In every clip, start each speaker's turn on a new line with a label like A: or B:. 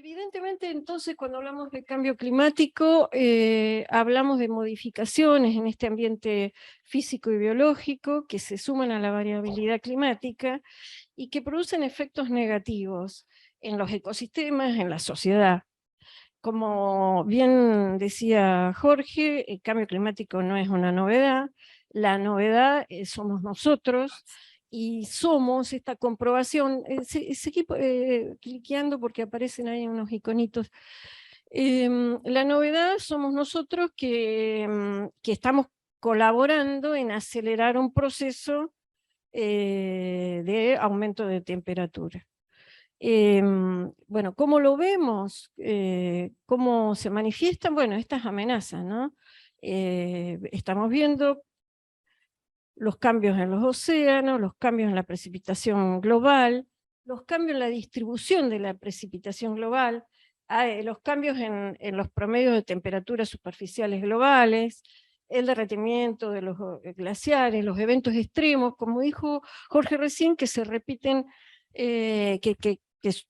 A: Evidentemente, entonces, cuando hablamos de cambio climático, hablamos de modificaciones en este ambiente físico y biológico que se suman a la variabilidad climática y que producen efectos negativos en los ecosistemas, en la sociedad. Como bien decía Jorge, el cambio climático no es una novedad, la novedad somos nosotros, y somos esta comprobación. Seguí cliqueando porque aparecen ahí unos iconitos. La novedad somos nosotros que estamos colaborando en acelerar un proceso de aumento de temperatura. Bueno, ¿cómo lo vemos? ¿Cómo se manifiestan? Bueno, estas amenazas, ¿no? Estamos viendo los cambios en los océanos, los cambios en la precipitación global, los cambios en la distribución de la precipitación global, los cambios en los promedios de temperaturas superficiales globales, el derretimiento de los glaciares, los eventos extremos, como dijo Jorge recién, que se repiten, que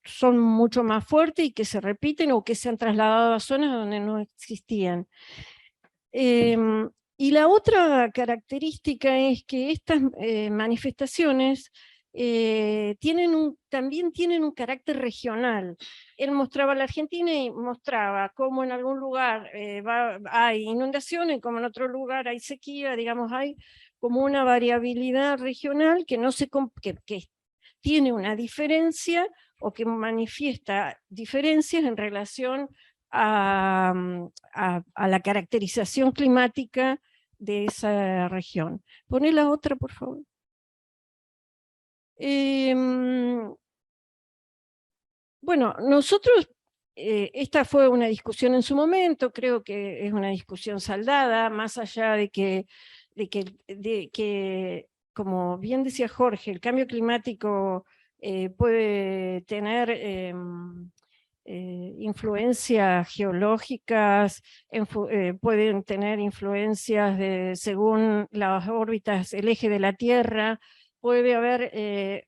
A: son mucho más fuertes y que se repiten o que se han trasladado a zonas donde no existían. Y la otra característica es que estas manifestaciones también tienen un carácter regional. Él mostraba la Argentina y mostraba cómo en algún lugar hay inundaciones, como en otro lugar hay sequía, digamos, hay como una variabilidad regional que, que tiene una diferencia o que manifiesta diferencias en relación a la caracterización climática de esa región. Poné la otra, por favor. Bueno, nosotros, esta fue una discusión en su momento, creo que es una discusión saldada, más allá de que, como bien decía Jorge, el cambio climático puede tener influencias geológicas, pueden tener influencias según las órbitas, el eje de la Tierra, puede haber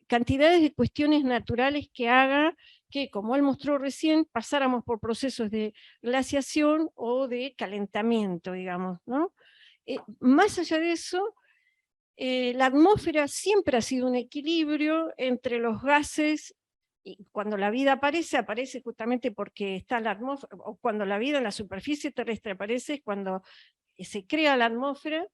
A: cantidades de cuestiones naturales que haga que, como él mostró recién, pasáramos por procesos de glaciación o de calentamiento, digamos, ¿no? Más allá de eso, la atmósfera siempre ha sido un equilibrio entre los gases, y cuando la vida aparece, aparece justamente porque está la atmósfera, o cuando la vida en la superficie terrestre aparece, es cuando se crea la atmósfera,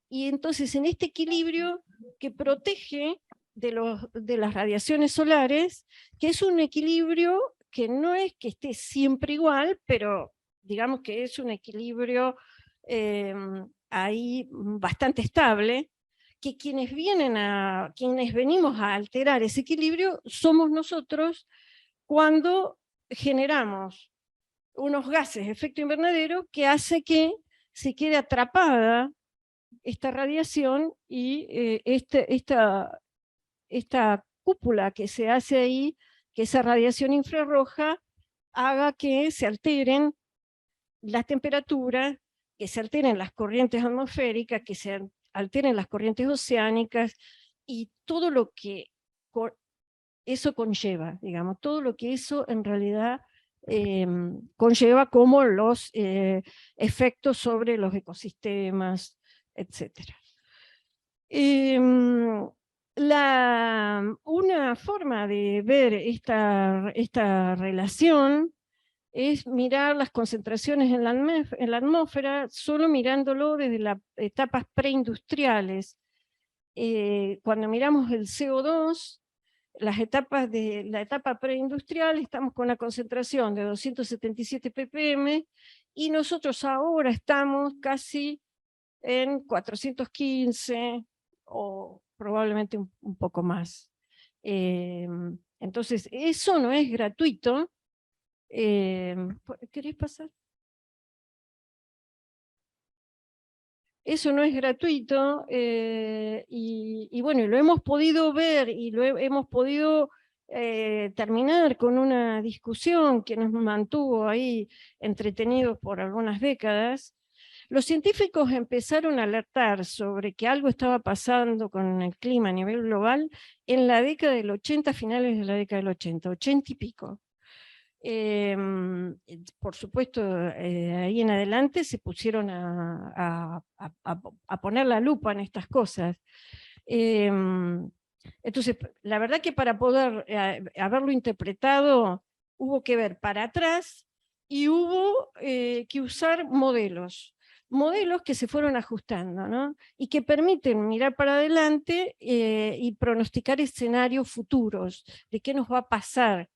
A: y entonces en este equilibrio que protege de las radiaciones solares, que es un equilibrio que no es que esté siempre igual, pero digamos que es un equilibrio ahí bastante estable, que quienes venimos a alterar ese equilibrio somos nosotros cuando generamos unos gases de efecto invernadero que hace que se quede atrapada esta radiación y esta cúpula que se hace ahí, que esa radiación infrarroja haga que se alteren las temperaturas, que se alteren las corrientes atmosféricas, que se alteren las corrientes oceánicas y todo lo que eso conlleva, digamos, todo lo que eso en realidad conlleva como los efectos sobre los ecosistemas, etc. Una forma de ver esta relación es mirar las concentraciones en la atmósfera solo mirándolo desde las etapas preindustriales. Cuando miramos el CO2, las etapas de la etapa preindustrial, estamos con una concentración de 277 ppm, y nosotros ahora estamos casi en 415 o probablemente un poco más. Entonces, eso no es gratuito. ¿Querés pasar? Eso no es gratuito, y bueno, lo hemos podido ver y hemos podido terminar con una discusión que nos mantuvo ahí entretenidos por algunas décadas. Los científicos empezaron a alertar sobre que algo estaba pasando con el clima a nivel global en la década del 80, finales de la década del 80, 80 y pico. Por supuesto, ahí en adelante se pusieron a poner la lupa en estas cosas. Entonces, la verdad que para poder haberlo interpretado, hubo que ver para atrás y hubo que usar modelos que se fueron ajustando, ¿no? Y que permiten mirar para adelante y pronosticar escenarios futuros de qué nos va a pasar.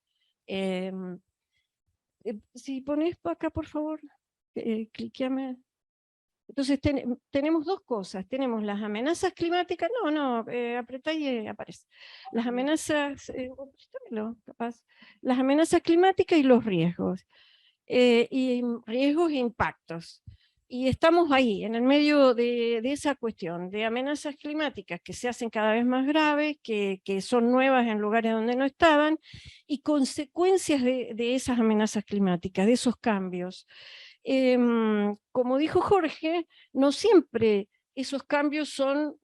A: Si pones acá, por favor, cliqueame. Entonces tenemos dos cosas, tenemos las amenazas climáticas, apretá y aparece. Las amenazas, capaz, las amenazas climáticas y los riesgos, y riesgos e impactos. Y estamos ahí, en el medio de esa cuestión, de amenazas climáticas que se hacen cada vez más graves, que son nuevas en lugares donde no estaban, y consecuencias de esas amenazas climáticas, de esos cambios. Como dijo Jorge, no siempre esos cambios son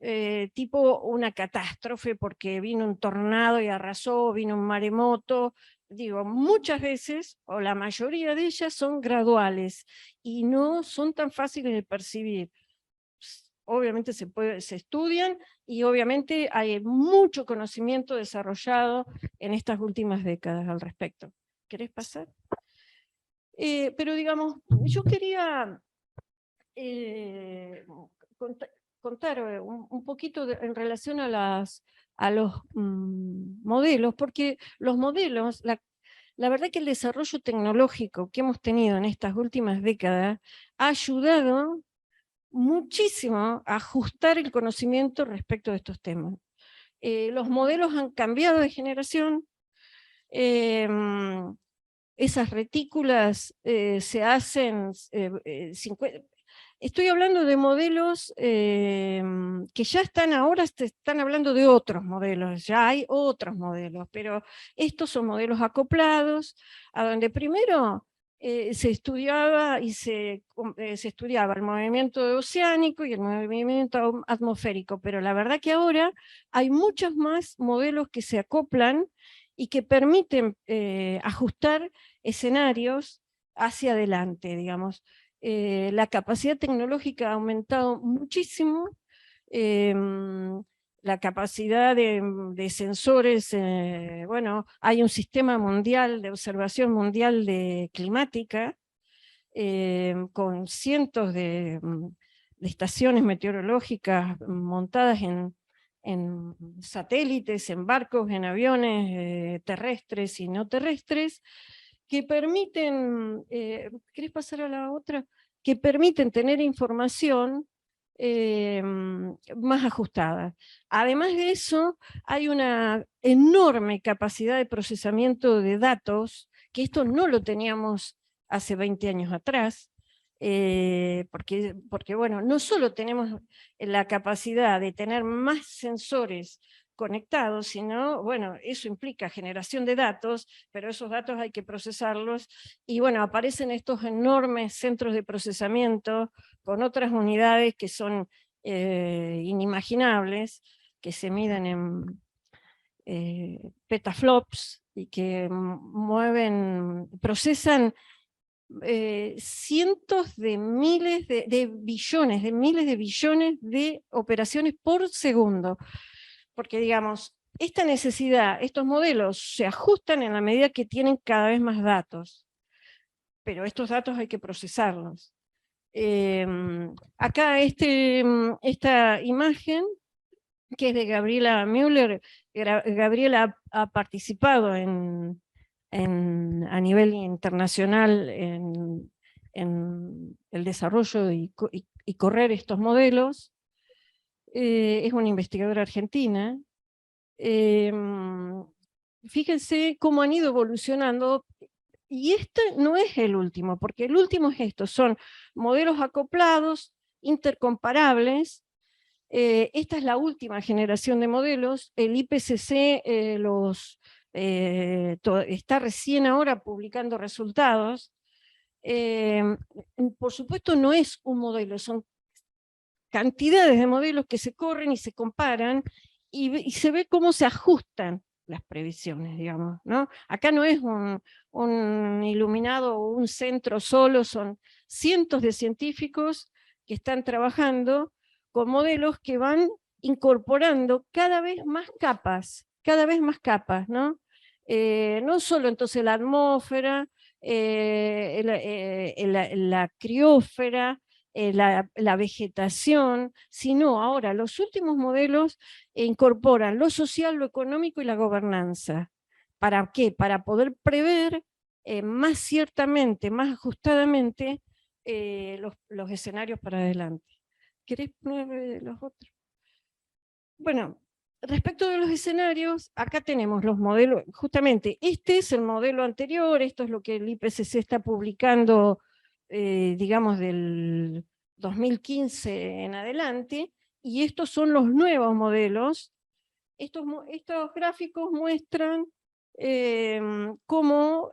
A: tipo una catástrofe porque vino un tornado y arrasó, vino un maremoto. Digo, muchas veces, o la mayoría de ellas, son graduales y no son tan fáciles de percibir. Obviamente se estudian y obviamente hay mucho conocimiento desarrollado en estas últimas décadas al respecto. ¿Querés pasar? Pero digamos, yo quería contar un poquito en relación a los modelos, porque los modelos, la verdad que el desarrollo tecnológico que hemos tenido en estas últimas décadas ha ayudado muchísimo a ajustar el conocimiento respecto de estos temas. Los modelos han cambiado de generación, esas retículas se hacen, estoy hablando de modelos que ya están ahora, están hablando de otros modelos, ya hay otros modelos, pero estos son modelos acoplados, a donde primero se estudiaba se estudiaba el movimiento oceánico y el movimiento atmosférico, pero la verdad que ahora hay muchos más modelos que se acoplan y que permiten ajustar escenarios hacia adelante, digamos. La capacidad tecnológica ha aumentado muchísimo, la capacidad de sensores, bueno, hay un sistema mundial de observación mundial climática, con cientos de estaciones meteorológicas montadas en satélites, en barcos, en aviones terrestres y no terrestres, que permiten, ¿querés pasar a la otra? Que permiten tener información más ajustada. Además de eso, hay una enorme capacidad de procesamiento de datos, que esto no lo teníamos hace 20 años atrás, porque bueno, no solo tenemos la capacidad de tener más sensores conectados, sino, bueno, eso implica generación de datos, pero esos datos hay que procesarlos, y bueno, aparecen estos enormes centros de procesamiento con otras unidades que son inimaginables, que se miden en petaflops y que procesan cientos de miles de billones, de miles de billones de operaciones por segundo. Porque digamos, esta necesidad, estos modelos se ajustan en la medida que tienen cada vez más datos, pero estos datos hay que procesarlos. Acá esta imagen, que es de Gabriela Müller. Gabriela ha participado a nivel internacional en el desarrollo y correr estos modelos. Es una investigadora argentina. Fíjense cómo han ido evolucionando, y este no es el último, porque el último es esto, son modelos acoplados, intercomparables. Esta es la última generación de modelos, el IPCC está recién ahora publicando resultados. Por supuesto no es un modelo, son cantidades de modelos que se corren y se comparan, y se ve cómo se ajustan las previsiones, digamos, ¿no? Acá no es un iluminado o un centro solo, son cientos de científicos que están trabajando con modelos que van incorporando cada vez más capas, ¿no? No solo entonces la atmósfera, la criósfera, la vegetación, sino ahora los últimos modelos incorporan lo social, lo económico y la gobernanza. ¿Para qué? Para poder prever más ciertamente, más ajustadamente los escenarios para adelante. ¿Querés poner los otros? Bueno, respecto de los escenarios, acá tenemos los modelos, justamente este es el modelo anterior, esto es lo que el IPCC está publicando, digamos, del 2015 en adelante, y estos son los nuevos modelos. Estos gráficos muestran cómo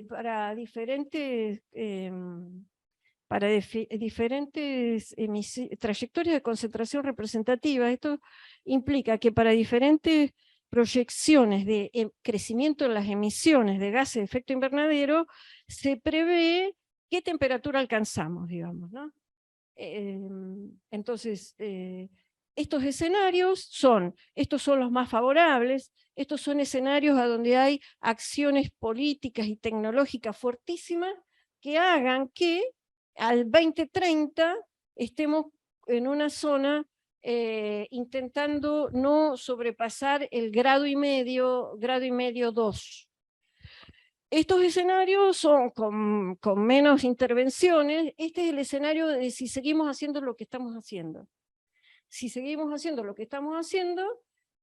A: para diferentes trayectorias de concentración representativa. Esto implica que para diferentes proyecciones de crecimiento en las emisiones de gases de efecto invernadero, se prevé qué temperatura alcanzamos, digamos, ¿no? Entonces, estos escenarios estos son los más favorables, estos son escenarios a donde hay acciones políticas y tecnológicas fuertísimas que hagan que al 2030 estemos en una zona intentando no sobrepasar el grado y medio 2. Estos escenarios son con menos intervenciones. Este es el escenario de si seguimos haciendo lo que estamos haciendo. Si seguimos haciendo lo que estamos haciendo,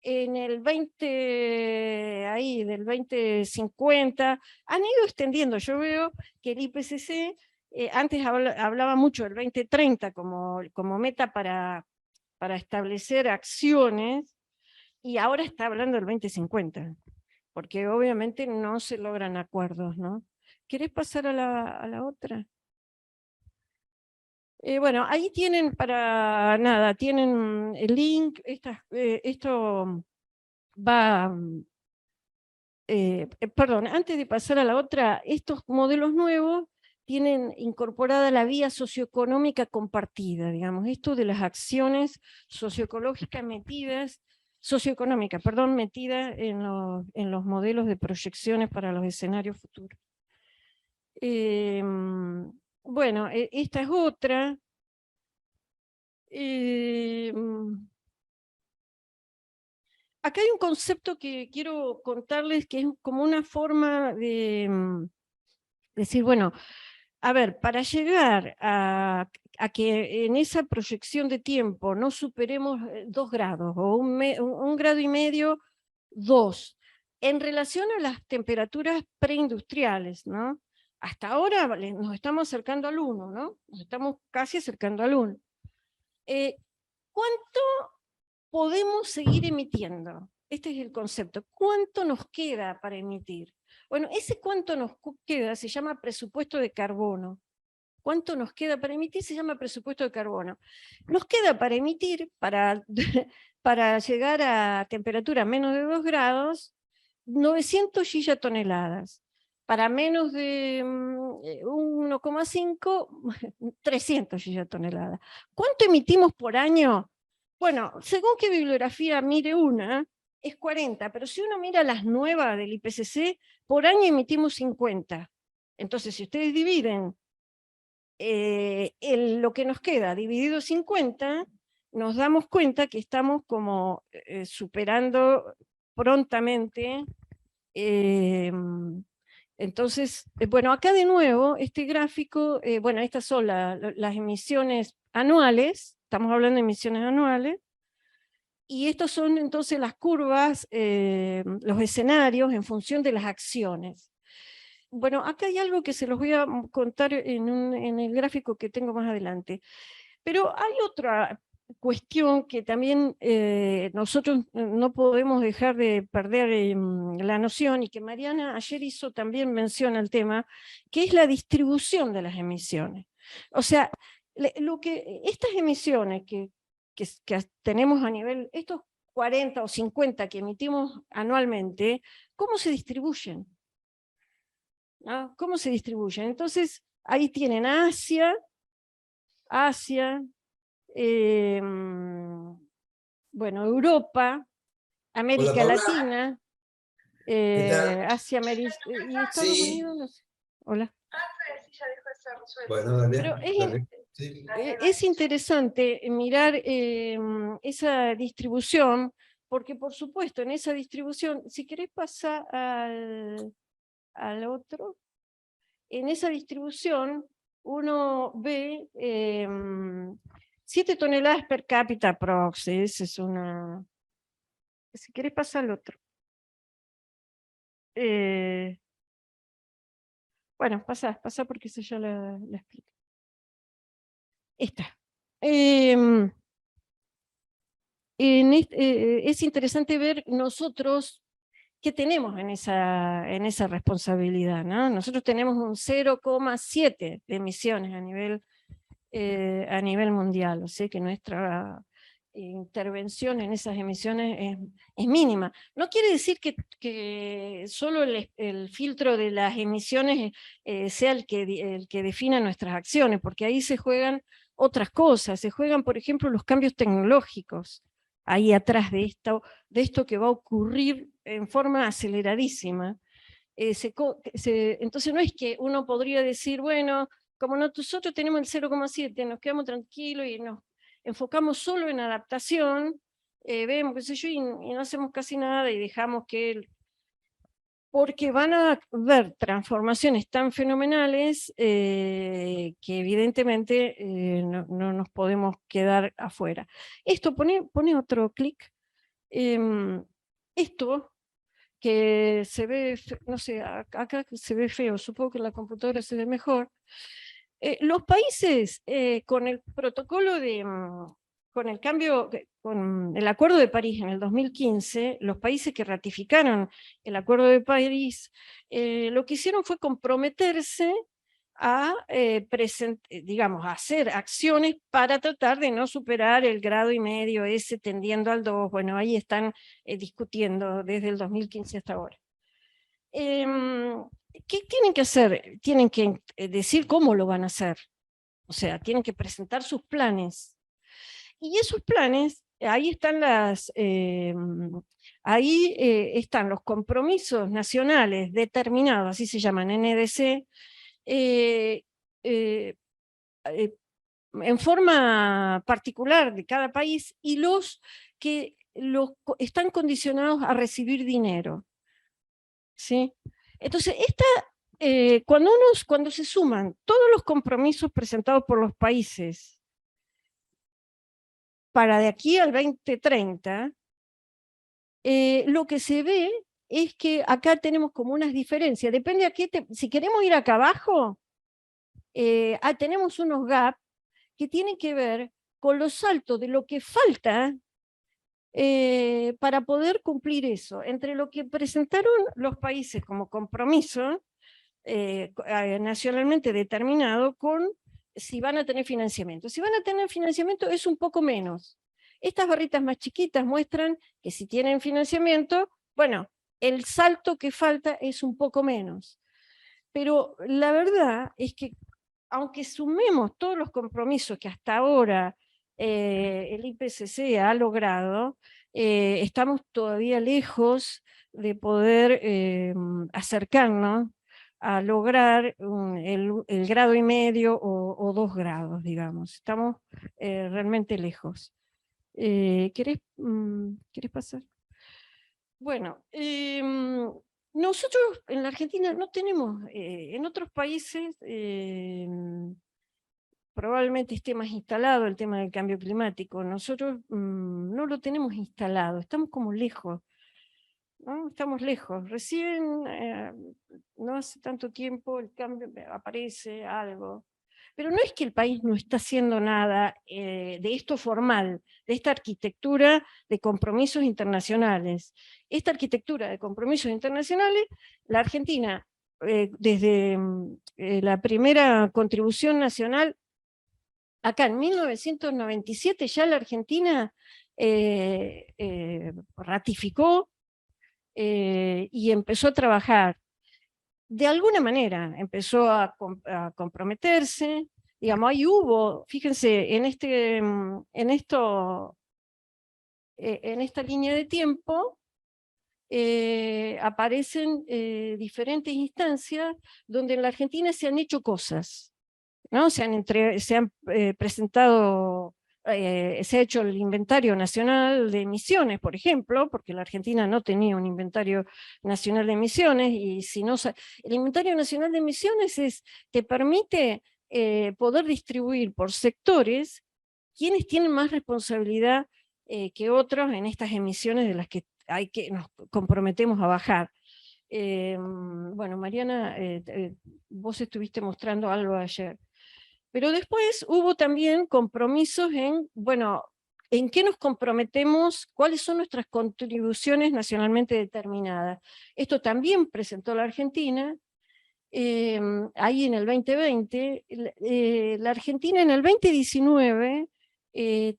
A: en el 20, ahí del 2050, han ido extendiendo. Yo veo que el IPCC antes hablaba mucho del 2030 como meta para establecer acciones, y ahora está hablando del 2050, porque obviamente no se logran acuerdos, ¿no? ¿Querés pasar a la otra? Bueno, ahí tienen tienen el link, esto va, perdón, antes de pasar a la otra, estos modelos nuevos tienen incorporada la vía socioeconómica compartida, digamos, esto de las acciones socioecológicas metidas en los modelos de proyecciones para los escenarios futuros. Bueno, esta es otra. Acá hay un concepto que quiero contarles que es como una forma de decir, bueno, a ver, para llegar a que en esa proyección de tiempo no superemos 2 grados, o un grado y medio, 2, en relación a las temperaturas preindustriales, ¿no? Hasta ahora nos estamos acercando al 1, ¿no? Nos estamos casi acercando al 1. ¿Cuánto podemos seguir emitiendo? Este es el concepto. ¿Cuánto nos queda para emitir? Bueno, ese cuánto nos queda se llama presupuesto de carbono. ¿Cuánto nos queda para emitir? Se llama presupuesto de carbono. Nos queda para emitir, para llegar a temperatura menos de 2 grados, 900 gigatoneladas. Para menos de 1,5, 300 gigatoneladas. ¿Cuánto emitimos por año? Bueno, según qué bibliografía mire una, es 40, pero si uno mira las nuevas del IPCC, por año emitimos 50. Entonces, si ustedes dividen lo que nos queda dividido 50, nos damos cuenta que estamos como superando prontamente. Entonces, bueno, acá de nuevo, este gráfico, bueno, estas son las emisiones anuales, estamos hablando de emisiones anuales, y estos son entonces las curvas, los escenarios en función de las acciones. Bueno, acá hay algo que se los voy a contar en el gráfico que tengo más adelante. Pero hay otra cuestión que también nosotros no podemos dejar de perder la noción, y que Mariana ayer hizo también mención al tema, que es la distribución de las emisiones. O sea, estas emisiones que tenemos a nivel, estos 40 o 50 que emitimos anualmente, ¿cómo se distribuyen? ¿No? ¿Cómo se distribuyen? Entonces, ahí tienen Asia, bueno, Europa,
B: Hola,
A: América
B: Paula.
A: Latina,
B: ¿Qué tal?
A: Asia, y Estados
B: Sí.
A: Unidos, no sé. Hola.
B: Bueno, dale,
A: Pero
B: dale. Sí.
A: es interesante mirar esa distribución, porque por supuesto en esa distribución, si querés pasar al otro, en esa distribución uno ve 7 toneladas per cápita prox, esa es una... Si querés pasar al otro. Bueno, pasa porque eso ya la explico. Esta. Es interesante ver nosotros qué tenemos en esa responsabilidad, ¿no? Nosotros tenemos un 0,7 de emisiones a nivel mundial, o sea que nuestra intervención en esas emisiones es mínima. No quiere decir que solo el filtro de las emisiones sea el que defina nuestras acciones, porque ahí se juegan otras cosas, se juegan, por ejemplo, los cambios tecnológicos, ahí atrás de esto que va a ocurrir en forma aceleradísima. Entonces no es que uno podría decir, bueno, como nosotros tenemos el 0,7, nos quedamos tranquilos y nos enfocamos solo en adaptación, vemos, qué sé yo, y no hacemos casi nada y dejamos porque van a ver transformaciones tan fenomenales que evidentemente no nos podemos quedar afuera. Esto pone otro clic. Esto que se ve, no sé, acá se ve feo, supongo que en la computadora se ve mejor. Los países con el protocolo con el cambio, con el Acuerdo de París en el 2015, los países que ratificaron el Acuerdo de París, lo que hicieron fue comprometerse a, digamos, a hacer acciones para tratar de no superar el 1,5 grados ese tendiendo al 2. Bueno, ahí están discutiendo desde el 2015 hasta ahora. ¿Qué tienen que hacer? Tienen que decir cómo lo van a hacer. O sea, tienen que presentar sus planes. Y esos planes, ahí están los compromisos nacionales determinados, así se llaman, NDC, eh, eh, eh, en forma particular de cada país, y los que están condicionados a recibir dinero. ¿Sí? Entonces, cuando se suman todos los compromisos presentados por los países para de aquí al 2030, lo que se ve es que acá tenemos como unas diferencias. Depende a qué si queremos ir acá abajo, tenemos unos gaps que tienen que ver con los saltos de lo que falta para poder cumplir eso, entre lo que presentaron los países como compromiso nacionalmente determinado con si van a tener financiamiento. Si van a tener financiamiento es un poco menos. Estas barritas más chiquitas muestran que si tienen financiamiento, bueno, el salto que falta es un poco menos. Pero la verdad es que aunque sumemos todos los compromisos que hasta ahora el IPCC ha logrado, estamos todavía lejos de poder acercarnos a lograr el 1,5 grados o 2 grados, digamos. Estamos realmente lejos. ¿Querés pasar? Bueno, nosotros en la Argentina no tenemos, en otros países probablemente esté más instalado el tema del cambio climático. Nosotros no lo tenemos instalado, estamos como lejos, ¿no? Estamos lejos. Recién, no hace tanto tiempo, el cambio aparece algo. Pero no es que el país no está haciendo nada de esto formal, de esta arquitectura de compromisos internacionales. Esta arquitectura de compromisos internacionales, la Argentina, desde la primera contribución nacional, acá en 1997 ya la Argentina ratificó y empezó a trabajar. De alguna manera empezó a comprometerse, digamos, ahí hubo, fíjense, en esta línea de tiempo, aparecen diferentes instancias donde en la Argentina se han hecho cosas, ¿no? Se han presentado, se ha hecho el Inventario Nacional de Emisiones, por ejemplo, porque la Argentina no tenía un Inventario Nacional de Emisiones, y si no, el Inventario Nacional de Emisiones te permite poder distribuir por sectores quienes tienen más responsabilidad que otros en estas emisiones de las que nos comprometemos a bajar. Bueno, Mariana, vos estuviste mostrando algo ayer. Pero después hubo también compromisos bueno, ¿en qué nos comprometemos? ¿Cuáles son nuestras contribuciones nacionalmente determinadas? Esto también presentó la Argentina, ahí en el 2020. La Argentina en el 2019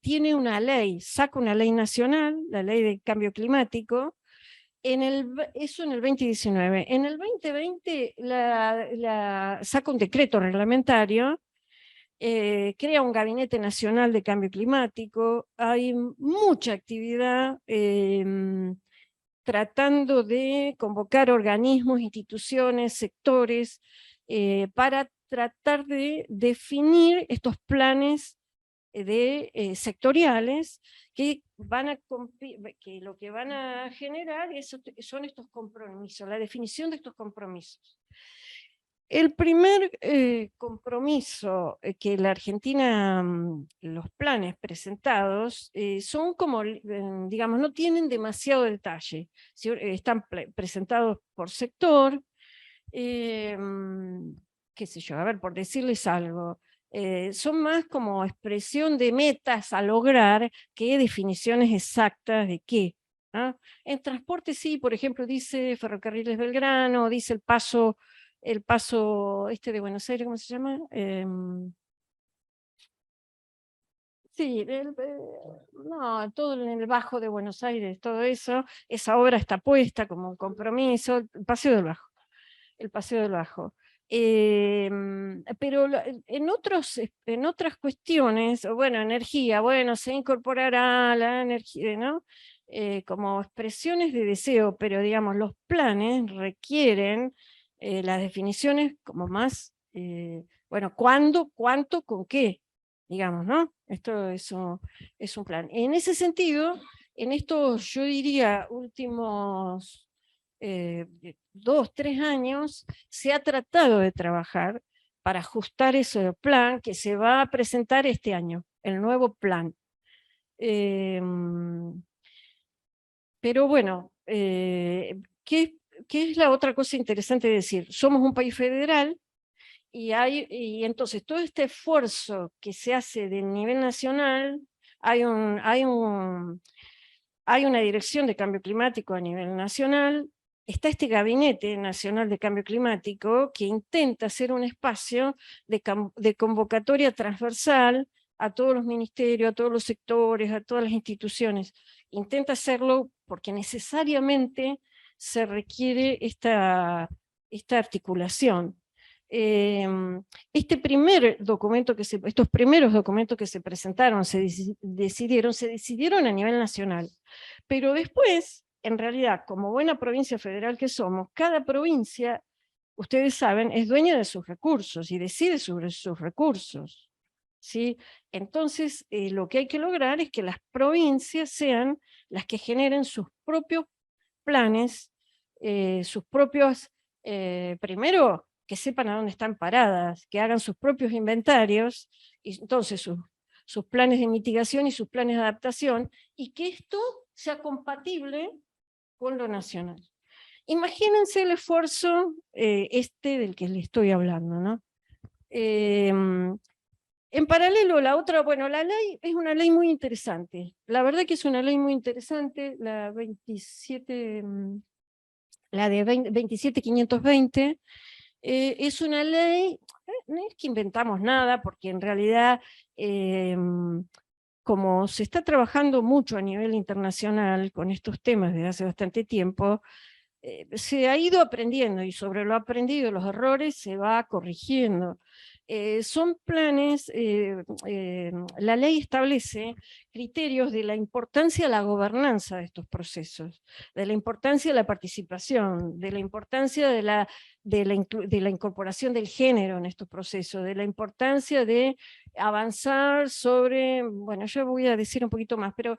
A: tiene una ley, saca una ley nacional, la ley de cambio climático, eso en el 2019. En el 2020 saca un decreto reglamentario, crea un Gabinete Nacional de Cambio Climático, hay mucha actividad tratando de convocar organismos, instituciones, sectores, para tratar de definir estos planes sectoriales que lo que van a generar son estos compromisos, la definición de estos compromisos. El primer compromiso que la Argentina, los planes presentados, son como, digamos, no tienen demasiado detalle. Están presentados por sector, qué sé yo, a ver, por decirles algo, son más como expresión de metas a lograr que definiciones exactas de qué. ¿Ah? En transporte sí, por ejemplo, dice Ferrocarriles Belgrano, dice el paso de Buenos Aires, ¿cómo se llama? Sí, no, todo en el Bajo de Buenos Aires, todo eso, esa obra está puesta como un compromiso, el Paseo del Bajo. Pero en otras cuestiones, bueno, energía, bueno, se incorporará la energía, ¿no? Como expresiones de deseo, pero digamos, los planes requieren las definiciones como más, bueno, ¿cuándo, cuánto, con qué? Digamos, ¿no? Esto es un plan. En ese sentido, en estos, yo diría, últimos 2, 3 años, se ha tratado de trabajar para ajustar ese plan que se va a presentar este año, el nuevo plan. Pero bueno, ¿qué es la otra cosa interesante de decir? Somos un país federal, y entonces todo este esfuerzo que se hace de nivel nacional, hay una dirección de cambio climático a nivel nacional, está este Gabinete Nacional de Cambio Climático que intenta hacer un espacio de convocatoria transversal a todos los ministerios, a todos los sectores, a todas las instituciones. Intenta hacerlo porque necesariamente se requiere esta articulación. Estos primeros documentos que se presentaron, se decidieron a nivel nacional, pero después, en realidad, como buena provincia federal que somos, cada provincia, ustedes saben, es dueña de sus recursos y decide sobre sus recursos, ¿sí? Entonces, lo que hay que lograr es que las provincias sean las que generen sus propios planes, sus propios, primero, que sepan a dónde están paradas, que hagan sus propios inventarios, y entonces sus planes de mitigación y sus planes de adaptación, y que esto sea compatible con lo nacional. Imagínense el esfuerzo del que les estoy hablando, ¿no? En paralelo, la otra, bueno, la ley es una ley muy interesante. La verdad que es una ley muy interesante, la 27520, es una ley, no es que inventamos nada, porque en realidad como se está trabajando mucho a nivel internacional con estos temas desde hace bastante tiempo, se ha ido aprendiendo, y sobre lo aprendido, los errores, se va corrigiendo. Son planes, la ley establece criterios de la importancia de la gobernanza de estos procesos, de la importancia de la participación, de la importancia de la incorporación del género en estos procesos, de la importancia de avanzar sobre, bueno, yo voy a decir un poquito más, pero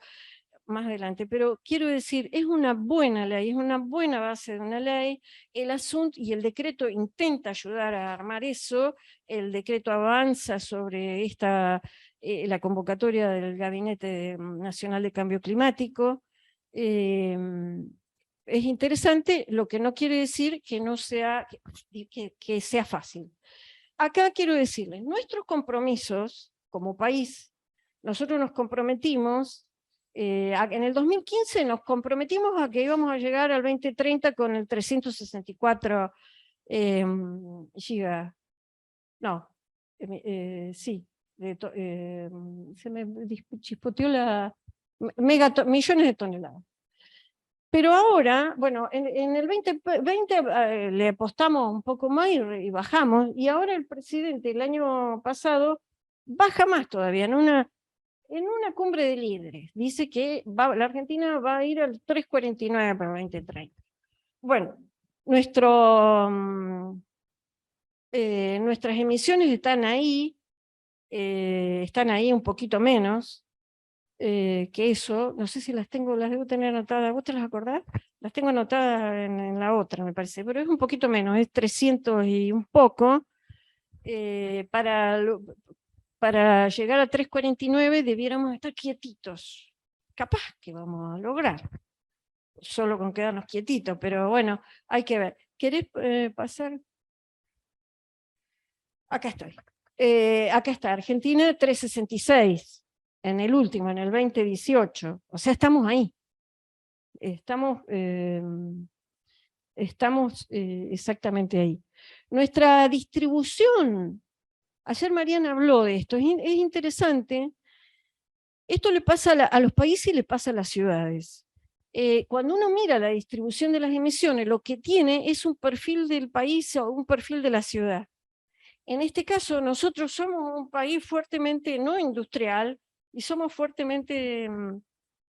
A: más adelante, pero quiero decir, es una buena ley, es una buena base de una ley, el asunto y el decreto intenta ayudar a armar eso, el decreto avanza sobre la convocatoria del Gabinete Nacional de Cambio Climático, es interesante, lo que no quiere decir que no sea, que sea fácil. Acá quiero decirles, nuestros compromisos como país, nosotros nos comprometimos, en el 2015 nos comprometimos a que íbamos a llegar al 2030 con el 364 giga, no, sí, se me chispoteó millones de toneladas. Pero ahora, bueno, en el 2020 le apostamos un poco más y bajamos, y ahora el presidente el año pasado baja más todavía, en una cumbre de líderes, dice que la Argentina va a ir al 3,49 para el 2030. Bueno, nuestras emisiones están ahí un poquito menos, que eso, no sé si las debo tener anotadas, ¿vos te las acordás? Las tengo anotadas en la otra, me parece, pero es un poquito menos, es 300 y un poco. Para llegar a 3,49 debiéramos estar quietitos. Capaz que vamos a lograr, solo con quedarnos quietitos, pero bueno, hay que ver. ¿Querés pasar? Acá estoy. Acá está, Argentina 3,66. En el último, en el 2018, o sea, estamos ahí. Estamos exactamente ahí. Nuestra distribución, ayer Mariana habló de esto, es interesante. Esto le pasa a los países y le pasa a las ciudades. Cuando uno mira la distribución de las emisiones, lo que tiene es un perfil del país o un perfil de la ciudad. En este caso, nosotros somos un país fuertemente no industrial, y somos fuertemente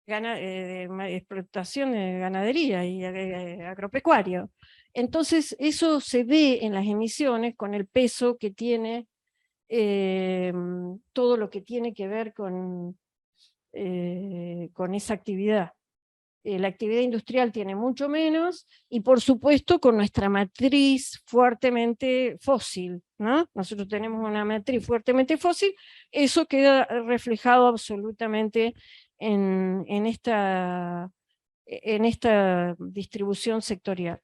A: explotación de ganadería y agropecuario. Entonces, eso se ve en las emisiones con el peso que tiene todo lo que tiene que ver con esa actividad. La actividad industrial tiene mucho menos, y por supuesto con nuestra matriz fuertemente fósil, ¿no? Nosotros tenemos una matriz fuertemente fósil, eso queda reflejado absolutamente en esta distribución sectorial.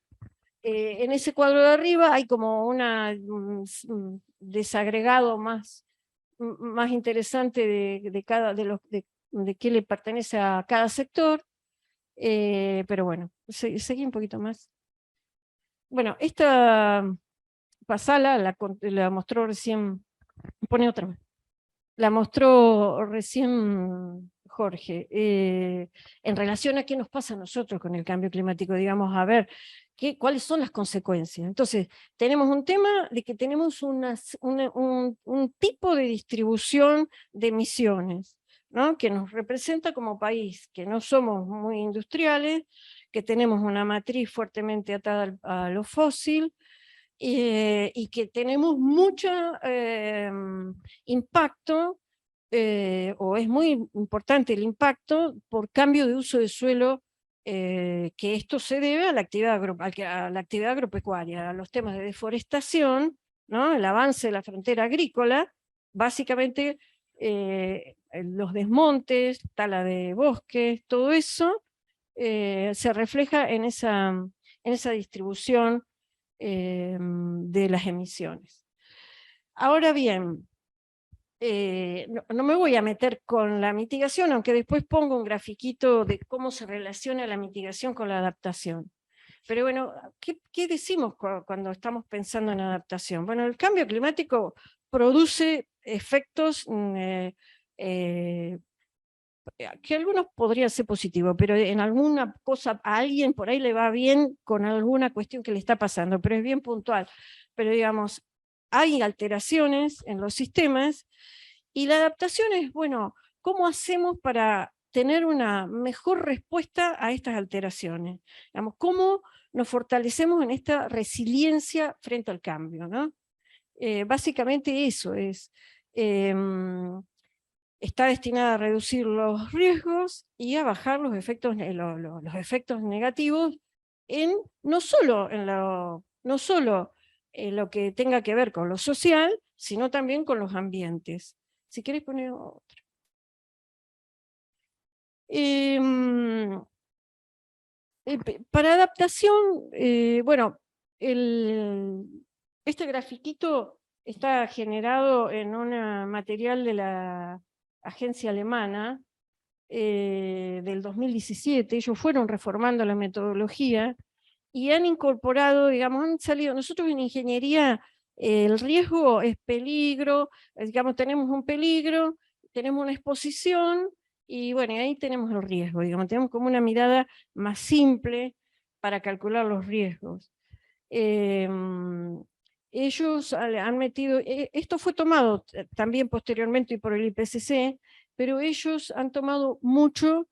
A: En ese cuadro de arriba hay como un desagregado más interesante de qué le pertenece a cada sector. Pero bueno, seguí un poquito más. Bueno, esta pasala la mostró recién, pone otra vez, la mostró recién Jorge, en relación a qué nos pasa a nosotros con el cambio climático, digamos, a ver, cuáles son las consecuencias. Entonces, tenemos un tema de que tenemos un tipo de distribución de emisiones, ¿no? Que nos representa como país, que no somos muy industriales, que tenemos una matriz fuertemente atada a lo fósil, y que tenemos mucho impacto, o es muy importante el impacto por cambio de uso de suelo, que esto se debe a la actividad agropecuaria, a los temas de deforestación, ¿no? El avance de la frontera agrícola, básicamente los desmontes, tala de bosques, todo eso se refleja en esa distribución de las emisiones. Ahora bien, no me voy a meter con la mitigación, aunque después pongo un grafiquito de cómo se relaciona la mitigación con la adaptación. Pero bueno, ¿qué decimos cuando estamos pensando en adaptación? Bueno, el cambio climático produce efectos que algunos podrían ser positivos, pero en alguna cosa a alguien por ahí le va bien con alguna cuestión que le está pasando, pero es bien puntual. Pero digamos, hay alteraciones en los sistemas y la adaptación es, bueno, ¿cómo hacemos para tener una mejor respuesta a estas alteraciones? Digamos, ¿cómo nos fortalecemos en esta resiliencia frente al cambio, ¿no? Básicamente eso es, está destinada a reducir los riesgos y a bajar los efectos, los efectos negativos, no solo en lo que tenga que ver con lo social, sino también con los ambientes. Si querés poner otro. Para adaptación, bueno, este grafiquito está generado en un material de la agencia alemana del 2017. Ellos fueron reformando la metodología y han incorporado, digamos, han salido, nosotros en ingeniería el riesgo es peligro, digamos, tenemos un peligro, tenemos una exposición, y bueno, ahí tenemos el riesgo, digamos, tenemos como una mirada más simple para calcular los riesgos. Ellos han metido, esto fue tomado también posteriormente por el IPCC, pero ellos han tomado mucho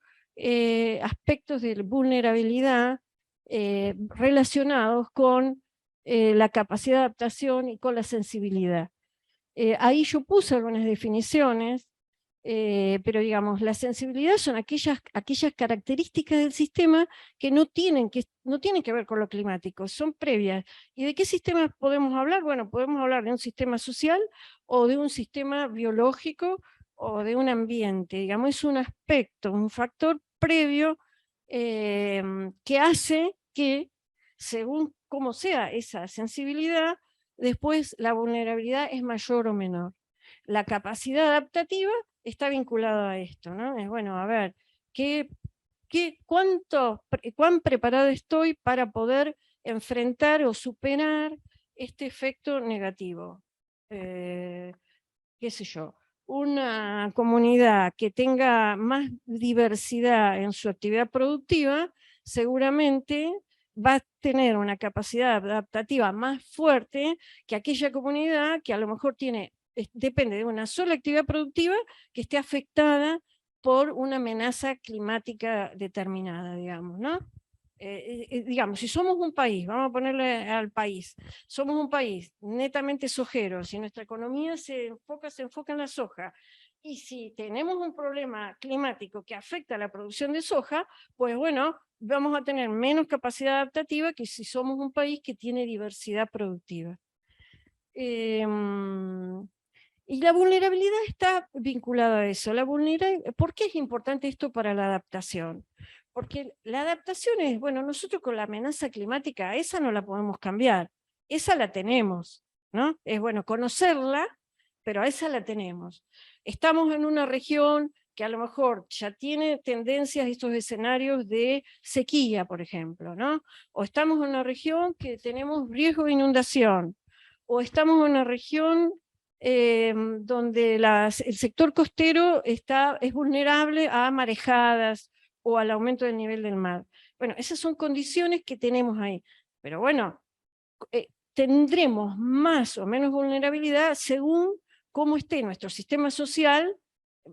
A: aspectos de vulnerabilidad relacionados con la capacidad de adaptación y con la sensibilidad. Ahí yo puse algunas definiciones, pero digamos, la sensibilidad son aquellas características del sistema que no tienen que ver con lo climático, son previas. ¿Y de qué sistemas podemos hablar? Bueno, podemos hablar de un sistema social o de un sistema biológico o de un ambiente, digamos, es un aspecto, un factor previo que hace que, según cómo sea esa sensibilidad, después la vulnerabilidad es mayor o menor. La capacidad adaptativa está vinculada a esto, ¿no? Es bueno, a ver, ¿cuán preparado estoy para poder enfrentar o superar este efecto negativo? Qué sé yo, una comunidad que tenga más diversidad en su actividad productiva, seguramente va a tener una capacidad adaptativa más fuerte que aquella comunidad que a lo mejor depende de una sola actividad productiva que esté afectada por una amenaza climática determinada, digamos, ¿no? Digamos, si somos un país, vamos a ponerle al país, somos un país netamente sojero, si nuestra economía se enfoca en la soja, y si tenemos un problema climático que afecta a la producción de soja, pues bueno, vamos a tener menos capacidad adaptativa que si somos un país que tiene diversidad productiva. Y la vulnerabilidad está vinculada a eso. ¿Por qué es importante esto para la adaptación? Porque la adaptación es, bueno, nosotros con la amenaza climática, esa no la podemos cambiar, esa la tenemos, ¿no? Es bueno conocerla, pero a esa la tenemos. Estamos en una región que a lo mejor ya tiene tendencias a estos escenarios de sequía, por ejemplo, ¿no? O estamos en una región que tenemos riesgo de inundación, o estamos en una región donde el sector costero es vulnerable a marejadas o al aumento del nivel del mar. Bueno, esas son condiciones que tenemos ahí. Pero bueno, tendremos más o menos vulnerabilidad según cómo esté nuestro sistema social,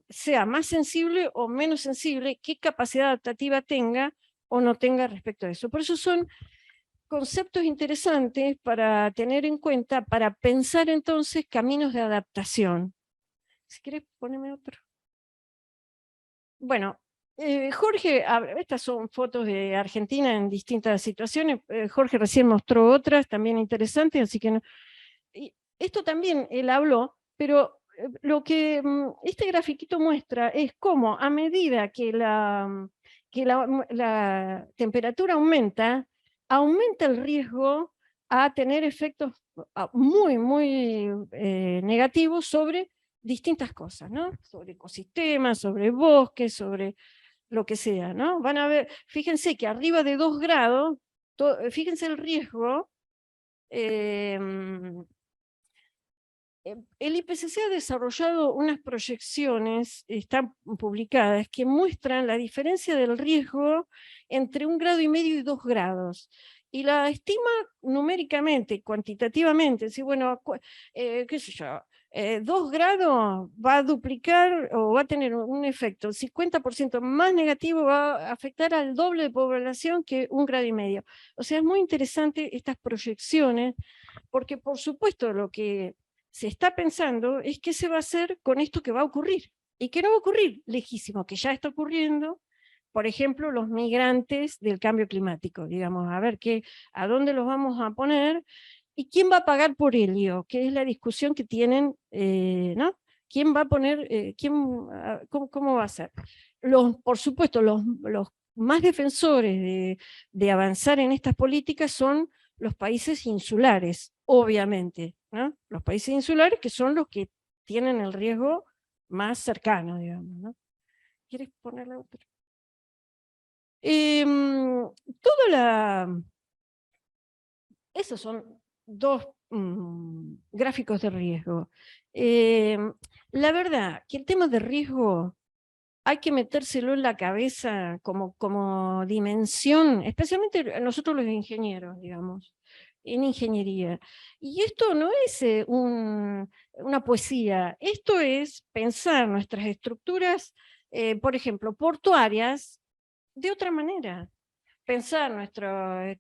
A: sea más sensible o menos sensible, qué capacidad adaptativa tenga o no tenga respecto a eso. Por eso son conceptos interesantes para tener en cuenta, para pensar entonces caminos de adaptación. Si quieres, poneme otro. Bueno, Jorge, estas son fotos de Argentina en distintas situaciones. Jorge recién mostró otras también interesantes, así que no. Y esto también él habló, pero lo que este grafiquito muestra es cómo a medida que la temperatura aumenta el riesgo a tener efectos muy, muy negativos sobre distintas cosas, ¿no? Sobre ecosistemas, sobre bosques, sobre lo que sea, ¿no? Van a ver, fíjense que arriba de 2 grados, fíjense el riesgo el IPCC ha desarrollado unas proyecciones, están publicadas, que muestran la diferencia del riesgo entre 1,5 grados y 2 grados. Y la estima numéricamente, cuantitativamente, si bueno, qué sé yo, 2 grados va a duplicar o va a tener un efecto 50% más negativo, va a afectar al doble de población que 1,5 grados. O sea, es muy interesante estas proyecciones, porque por supuesto lo que se está pensando es qué se va a hacer con esto que va a ocurrir, y que no va a ocurrir lejísimo, que ya está ocurriendo. Por ejemplo, los migrantes del cambio climático, digamos, a ver a dónde los vamos a poner, y quién va a pagar por ello, que es la discusión que tienen, ¿no? ¿Quién va a poner, cómo va a ser? Por supuesto, los más defensores de avanzar en estas políticas son los países insulares, obviamente, ¿no? Los países insulares, que son los que tienen el riesgo más cercano, digamos, ¿no? ¿Quieres ponerle otro? Esos son dos gráficos de riesgo. La verdad que el tema de riesgo hay que metérselo en la cabeza como dimensión, especialmente nosotros los ingenieros, digamos, en ingeniería. Y esto no es una poesía, esto es pensar nuestras estructuras, por ejemplo, portuarias, de otra manera. Pensar nuestra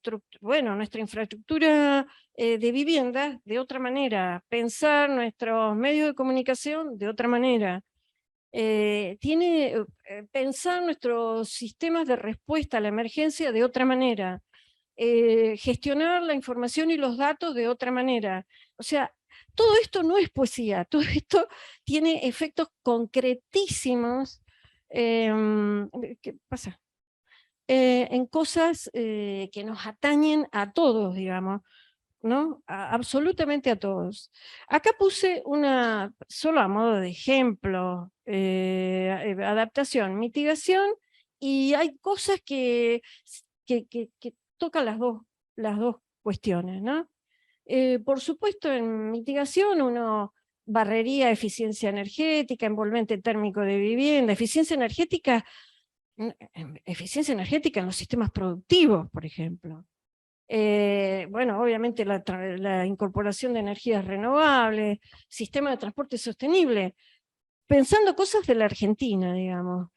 A: infraestructura de viviendas de otra manera, pensar nuestros medios de comunicación de otra manera, pensar nuestros sistemas de respuesta a la emergencia de otra manera, gestionar la información y los datos de otra manera. O sea, todo esto no es poesía, todo esto tiene efectos concretísimos. ¿Qué pasa? En cosas que nos atañen a todos, digamos, ¿no? Absolutamente a todos. Acá puse solo a modo de ejemplo, adaptación, mitigación, y hay cosas que tocan las dos cuestiones, ¿no? Por supuesto, en mitigación uno barrería eficiencia energética, envolvente térmico de vivienda, eficiencia energética en los sistemas productivos, por ejemplo. Bueno, obviamente la incorporación de energías renovables, sistema de transporte sostenible, pensando cosas de la Argentina, digamos.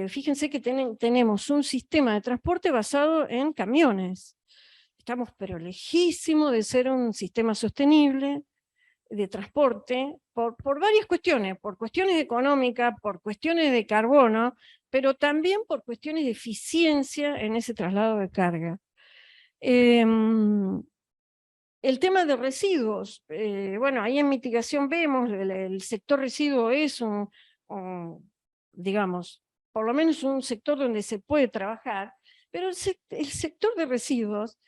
A: Fíjense que tenemos un sistema de transporte basado en camiones. Estamos pero lejísimos de ser un sistema sostenible de transporte por varias cuestiones, por cuestiones económicas, por cuestiones de carbono, pero también por cuestiones de eficiencia en ese traslado de carga. El tema de residuos, bueno, ahí en mitigación vemos, el sector residuo es digamos, por lo menos un sector donde se puede trabajar, pero el sector de residuos,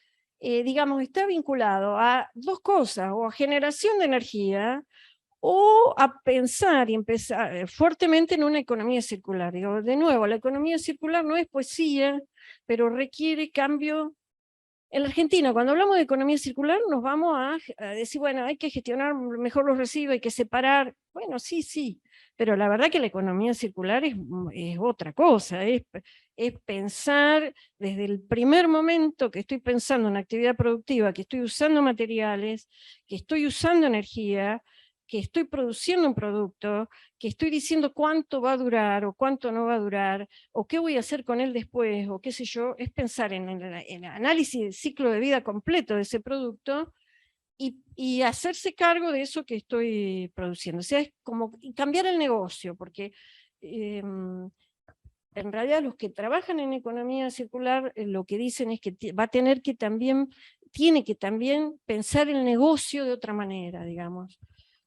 A: digamos, está vinculado a dos cosas, o a generación de energía, o a pensar y empezar fuertemente en una economía circular. Digo, de nuevo, la economía circular no es poesía, pero requiere cambio. En la Argentina, cuando hablamos de economía circular, nos vamos a decir, bueno, hay que gestionar mejor los residuos, hay que separar. Bueno, sí, pero la verdad que la economía circular es otra cosa, es pensar desde el primer momento que estoy pensando en actividad productiva, que estoy usando materiales, que estoy usando energía, que estoy produciendo un producto, que estoy diciendo cuánto va a durar o cuánto no va a durar, o qué voy a hacer con él después, o qué sé yo, es pensar en el análisis del ciclo de vida completo de ese producto y hacerse cargo de eso que estoy produciendo. O sea, es como cambiar el negocio, porque en realidad los que trabajan en economía circular lo que dicen es que tiene que también pensar el negocio de otra manera, digamos.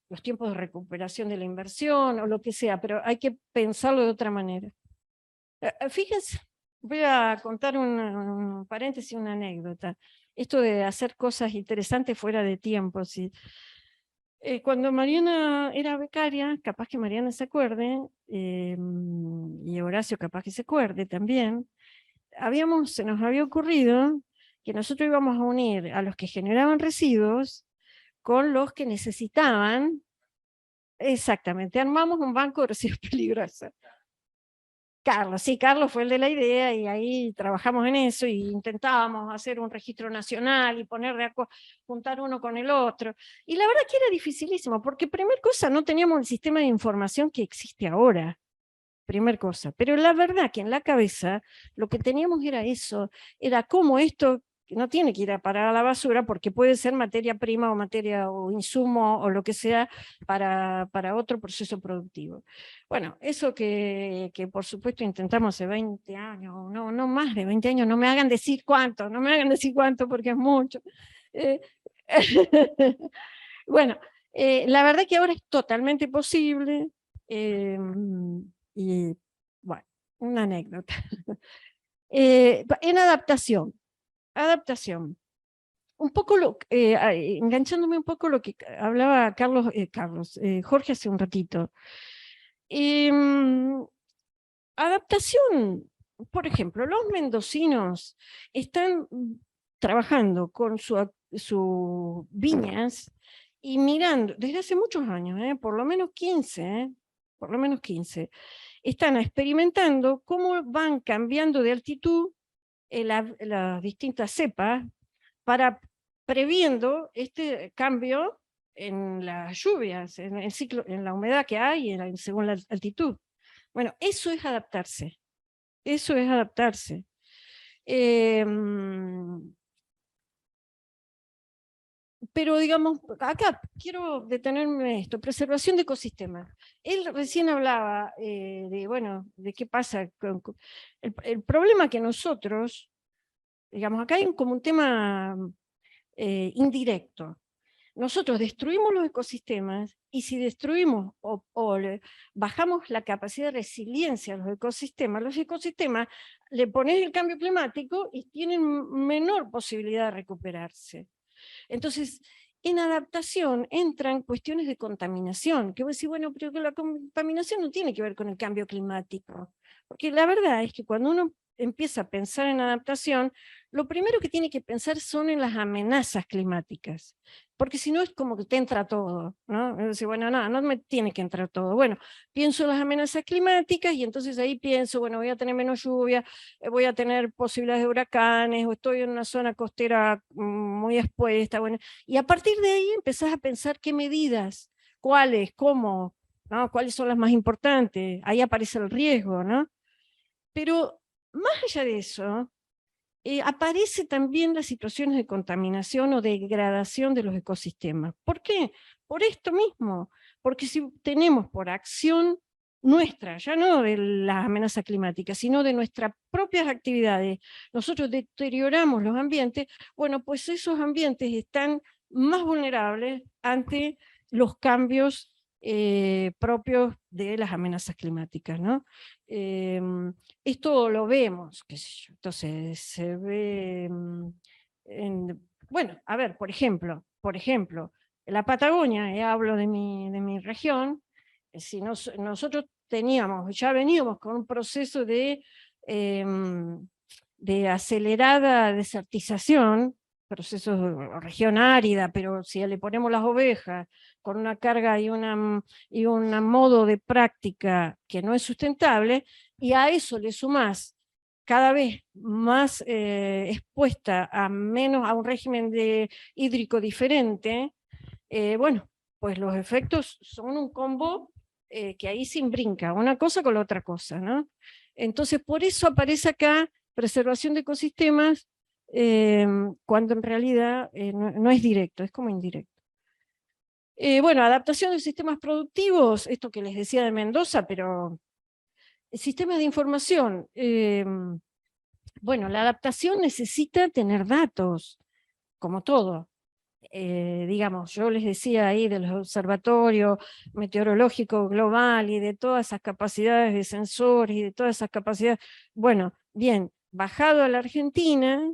A: Los tiempos de recuperación de la inversión o lo que sea, pero hay que pensarlo de otra manera. Fíjense, voy a contar un paréntesis, una anécdota. Esto de hacer cosas interesantes fuera de tiempo. ¿Sí? Cuando Mariana era becaria, capaz que Mariana se acuerde, y Horacio capaz que se acuerde también, se nos había ocurrido que nosotros íbamos a unir a los que generaban residuos con los que necesitaban Exactamente, armamos un banco de residuos peligrosos. Carlos, sí, Carlos fue el de la idea y ahí trabajamos en eso y intentábamos hacer un registro nacional y juntar uno con el otro. Y la verdad que era dificilísimo, porque primer cosa, no teníamos el sistema de información que existe ahora. Primer cosa, pero la verdad que en la cabeza lo que teníamos era eso, era cómo esto no tiene que ir a parar a la basura porque puede ser materia prima o materia o insumo o lo que sea para otro proceso productivo. Bueno, eso que por supuesto intentamos hace 20 años, no más de 20 años, no me hagan decir cuánto, no me hagan decir cuánto porque es mucho. Eh, bueno, la verdad que ahora es totalmente posible. Y bueno, una anécdota. En adaptación, un poco enganchándome un poco lo que hablaba Jorge hace un ratito. Adaptación, por ejemplo, los mendocinos están trabajando con sus viñas y mirando, desde hace muchos años, por lo menos 15, están experimentando cómo van cambiando de altitud las distintas cepas para previendo este cambio en las lluvias, en el ciclo, en la humedad que hay según la altitud. Bueno, eso es adaptarse. Eso es adaptarse. Pero digamos, acá quiero detenerme en esto, preservación de ecosistemas. Él recién hablaba de qué pasa. El problema que nosotros, digamos, acá hay como un tema indirecto. Nosotros destruimos los ecosistemas y si destruimos o bajamos la capacidad de resiliencia a los ecosistemas le pones el cambio climático y tienen menor posibilidad de recuperarse. Entonces, en adaptación entran cuestiones de contaminación, que vos decís, bueno, pero la contaminación no tiene que ver con el cambio climático, porque la verdad es que cuando uno empieza a pensar en adaptación, lo primero que tiene que pensar son en las amenazas climáticas, porque si no es como que te entra todo, ¿no? Es decir, bueno, no me tiene que entrar todo. Bueno, pienso en las amenazas climáticas y entonces ahí pienso, bueno, voy a tener menos lluvia, voy a tener posibilidades de huracanes, o estoy en una zona costera muy expuesta, bueno, y a partir de ahí empezás a pensar qué medidas, cuáles, cómo, ¿no? Cuáles son las más importantes, ahí aparece el riesgo, ¿no? Pero más allá de eso, aparece también las situaciones de contaminación o degradación de los ecosistemas. ¿Por qué? Por esto mismo, porque si tenemos por acción nuestra, ya no de las amenazas climáticas, sino de nuestras propias actividades, nosotros deterioramos los ambientes, bueno, pues esos ambientes están más vulnerables ante los cambios propios de las amenazas climáticas, ¿no? Esto lo vemos, qué sé yo, entonces se ve, bueno, a ver, por ejemplo, en la Patagonia, hablo de mi región, si nosotros ya veníamos con un proceso de acelerada desertización, proceso de región árida, pero si le ponemos las ovejas con una carga y un modo de práctica que no es sustentable, y a eso le sumás cada vez más expuesta a un régimen hídrico diferente, bueno, pues los efectos son un combo que ahí se imbrinca, una cosa con la otra cosa, ¿no? Entonces, por eso aparece acá preservación de ecosistemas, cuando en realidad no es directo, es como indirecto. Bueno, adaptación de sistemas productivos, esto que les decía de Mendoza, pero sistemas de información. Bueno, la adaptación necesita tener datos, como todo. Digamos, yo les decía ahí del observatorio meteorológico global y de todas esas capacidades de sensores y de todas esas capacidades. Bueno, bien, bajado a la Argentina,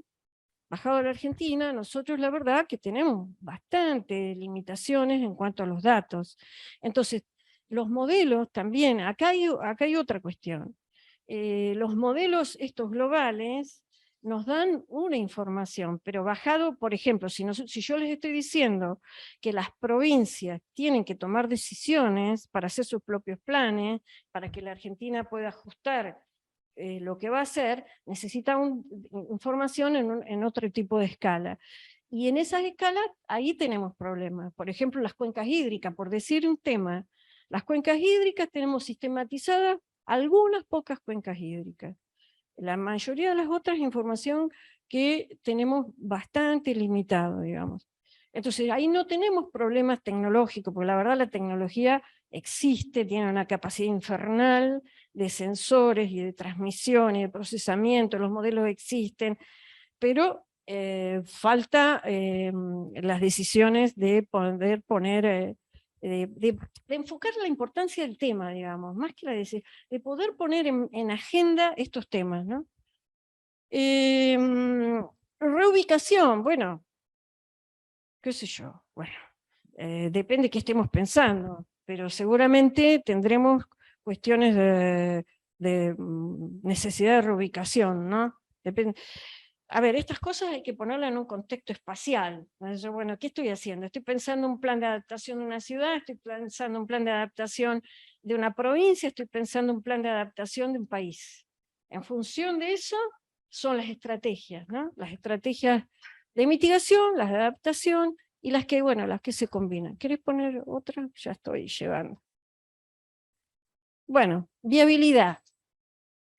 A: nosotros la verdad que tenemos bastantes limitaciones en cuanto a los datos. Entonces, los modelos también, acá hay otra cuestión. Los modelos estos globales nos dan una información, pero bajado, por ejemplo, si yo les estoy diciendo que las provincias tienen que tomar decisiones para hacer sus propios planes, para que la Argentina pueda ajustar lo que va a hacer, necesita información en otro tipo de escala. Y en esas escalas, ahí tenemos problemas. Por ejemplo, las cuencas hídricas, por decir un tema, las cuencas hídricas tenemos sistematizadas algunas pocas cuencas hídricas. La mayoría de las otras información que tenemos bastante limitado, digamos. Entonces ahí no tenemos problemas tecnológicos, porque la verdad la tecnología existe, tiene una capacidad infernal de sensores y de transmisión y de procesamiento, los modelos existen, pero falta las decisiones de poder poner, de enfocar la importancia del tema, digamos, más que de poder poner en agenda estos temas, ¿no? Reubicación, bueno, qué sé yo, bueno, depende de qué estemos pensando, pero seguramente tendremos cuestiones de necesidad de reubicación, ¿no? Depende. A ver, estas cosas hay que ponerlas en un contexto espacial. Entonces, bueno, ¿qué estoy haciendo? Estoy pensando un plan de adaptación de una ciudad, estoy pensando un plan de adaptación de una provincia, estoy pensando un plan de adaptación de un país. En función de eso son las estrategias, ¿no? Las estrategias de mitigación, las de adaptación y las que, bueno, las que se combinan. ¿Querés poner otra? Ya estoy llevando. Bueno, viabilidad.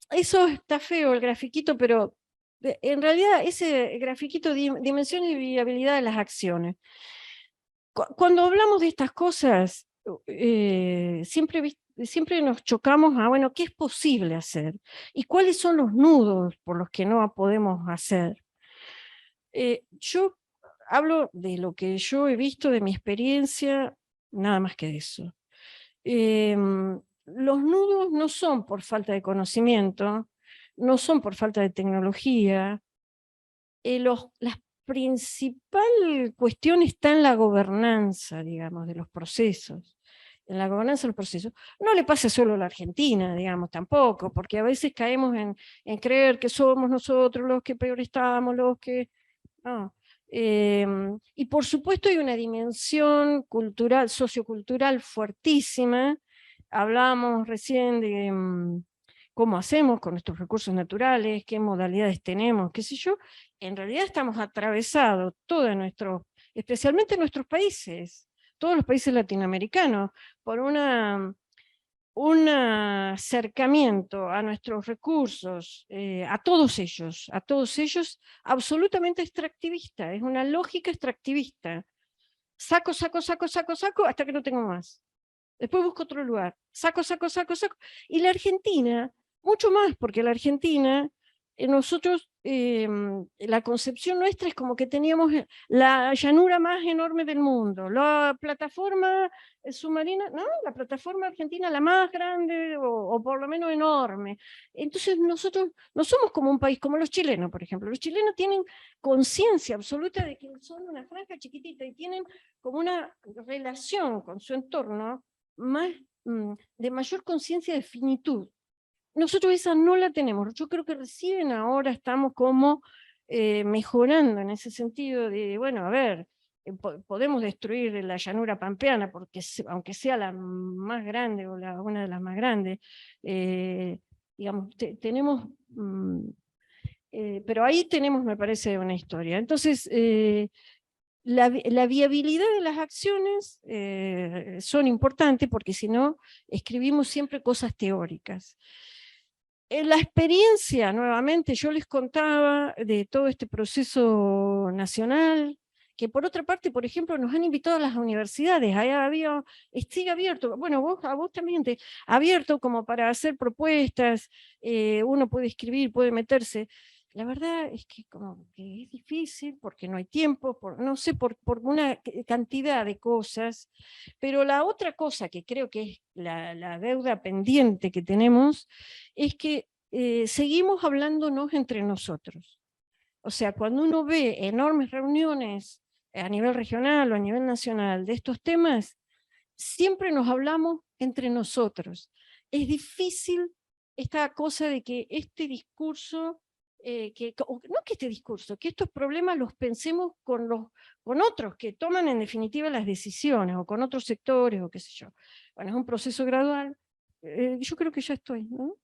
A: Eso está feo el grafiquito, pero en realidad ese grafiquito dimensión y viabilidad de las acciones. Cuando hablamos de estas cosas, siempre nos chocamos a, bueno, ¿qué es posible hacer? ¿Y cuáles son los nudos por los que no podemos hacer? Yo hablo de lo que yo he visto, de mi experiencia, nada más que de eso. Los nudos no son por falta de conocimiento, no son por falta de tecnología. La principal cuestión está en la gobernanza, digamos, de los procesos. En la gobernanza de los procesos. No le pasa solo a la Argentina, digamos, tampoco, porque a veces caemos en creer que somos nosotros los que peor estamos, los que... No. Y por supuesto hay una dimensión cultural, sociocultural fuertísima. Hablábamos recién de cómo hacemos con nuestros recursos naturales, qué modalidades tenemos, qué sé yo. En realidad estamos atravesados, especialmente nuestros países, todos los países latinoamericanos, por un acercamiento a nuestros recursos, a todos ellos, absolutamente extractivista, es una lógica extractivista. Saco, hasta que no tengo más. Después busco otro lugar. Saco. Y la Argentina, mucho más, porque la Argentina, nosotros, la concepción nuestra es como que teníamos la llanura más enorme del mundo, la plataforma submarina, ¿no? La plataforma argentina la más grande, o por lo menos enorme. Entonces nosotros no somos como un país, como los chilenos, por ejemplo. Los chilenos tienen conciencia absoluta de que son una franja chiquitita y tienen como una relación con su entorno de mayor conciencia de finitud. Nosotros esa no la tenemos. Yo creo que recién ahora estamos como mejorando en ese sentido de, bueno, a ver, podemos destruir la llanura pampeana, porque aunque sea la más grande o una de las más grandes, digamos, tenemos... pero ahí tenemos, me parece, una historia. Entonces, la viabilidad de las acciones son importantes, porque si no, escribimos siempre cosas teóricas. En la experiencia, nuevamente, yo les contaba de todo este proceso nacional, que por otra parte, por ejemplo, nos han invitado a las universidades, sigue abierto, bueno, a vos también, abierto como para hacer propuestas, uno puede escribir, puede meterse. La verdad es que como que es difícil, porque no hay tiempo, no sé, por una cantidad de cosas, pero la otra cosa que creo que es la deuda pendiente que tenemos, es que seguimos hablándonos entre nosotros. O sea, cuando uno ve enormes reuniones a nivel regional o a nivel nacional de estos temas, siempre nos hablamos entre nosotros. Es difícil esta cosa de que este discurso no que este discurso, que estos problemas los pensemos con otros que toman en definitiva las decisiones, o con otros sectores, o qué sé yo. Bueno, es un proceso gradual. Yo creo que ya estoy, ¿no?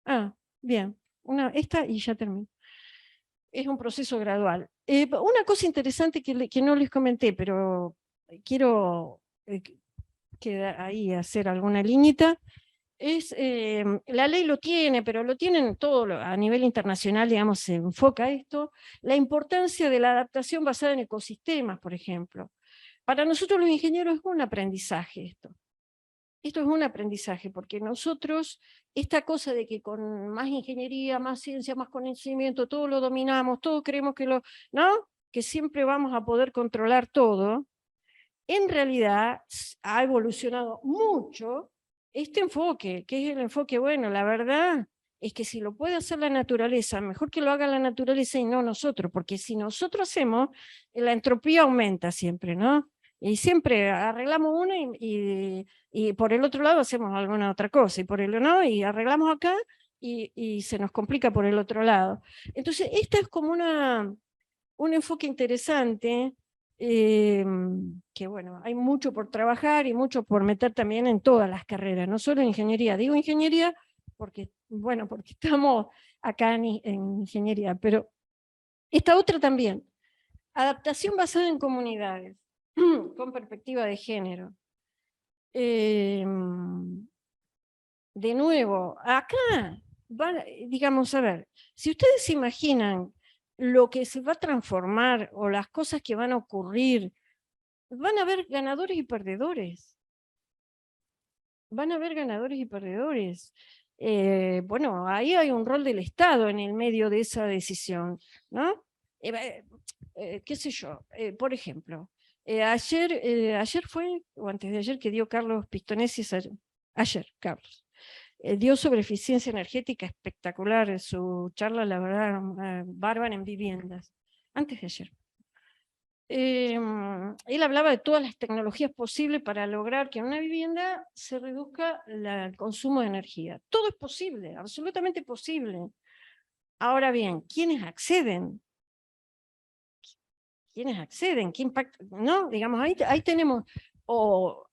A: Ah, bien. Esta y ya termino. Es un proceso gradual. Una cosa interesante que no les comenté, pero quiero ahí hacer alguna liñita, es, la ley lo tiene, pero lo tienen todo a nivel internacional, digamos, se enfoca esto, la importancia de la adaptación basada en ecosistemas, por ejemplo. Para nosotros los ingenieros es un aprendizaje esto. Esto es un aprendizaje, porque nosotros, esta cosa de que con más ingeniería, más ciencia, más conocimiento, todo lo dominamos, todo creemos que ¿no? Que siempre vamos a poder controlar todo, en realidad ha evolucionado mucho este enfoque, que es el enfoque, bueno, la verdad es que si lo puede hacer la naturaleza, mejor que lo haga la naturaleza y no nosotros, porque si nosotros hacemos, la entropía aumenta siempre, ¿no? Y siempre arreglamos una y por el otro lado hacemos alguna otra cosa, y por el no, y arreglamos acá y se nos complica por el otro lado. Entonces, esta es como un enfoque interesante, que bueno, hay mucho por trabajar y mucho por meter también en todas las carreras, no solo en ingeniería. Digo ingeniería porque, bueno, porque estamos acá en ingeniería, pero esta otra también, adaptación basada en comunidades, con perspectiva de género. De nuevo, acá, digamos, a ver, si ustedes se imaginan lo que se va a transformar o las cosas que van a ocurrir, van a haber ganadores y perdedores. Van a haber ganadores y perdedores. Bueno, ahí hay un rol del Estado en el medio de esa decisión, ¿no? Qué sé yo, por ejemplo, ayer fue, o antes de ayer, que dio Carlos Pistonessi, ayer, Carlos, dio sobre eficiencia energética, espectacular su charla, la verdad, bárbara en viviendas, antes de ayer. Él hablaba de todas las tecnologías posibles para lograr que en una vivienda se reduzca el consumo de energía. Todo es posible, absolutamente posible. Ahora bien, ¿quiénes acceden? ¿Quiénes acceden? ¿Qué impacto? ¿No? Digamos, ahí tenemos o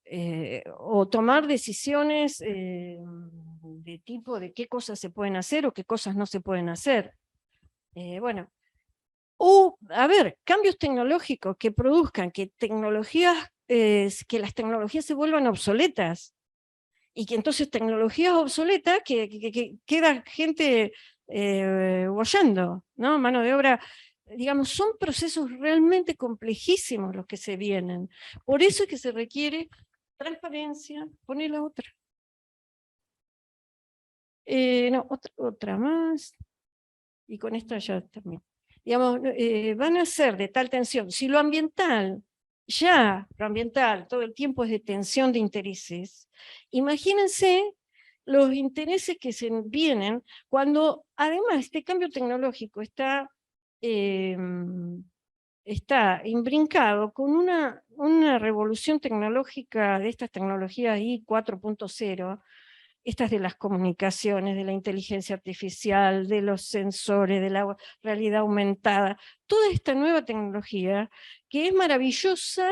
A: tomar decisiones de tipo de qué cosas se pueden hacer o qué cosas no se pueden hacer. Bueno, a ver, cambios tecnológicos que produzcan que las tecnologías se vuelvan obsoletas, y que entonces tecnologías obsoletas que queda gente boyando, ¿no? Mano de obra, digamos, son procesos realmente complejísimos los que se vienen. Por eso es que se requiere transparencia. Poné la otra. No, otra más. Y con esta ya termino. Digamos, van a ser de tal tensión. Si lo ambiental, todo el tiempo es de tensión de intereses, imagínense los intereses que se vienen cuando además este cambio tecnológico está imbrincado con una revolución tecnológica de estas tecnologías I 4.0, estas de las comunicaciones, de la inteligencia artificial, de los sensores, de la realidad aumentada, toda esta nueva tecnología que es maravillosa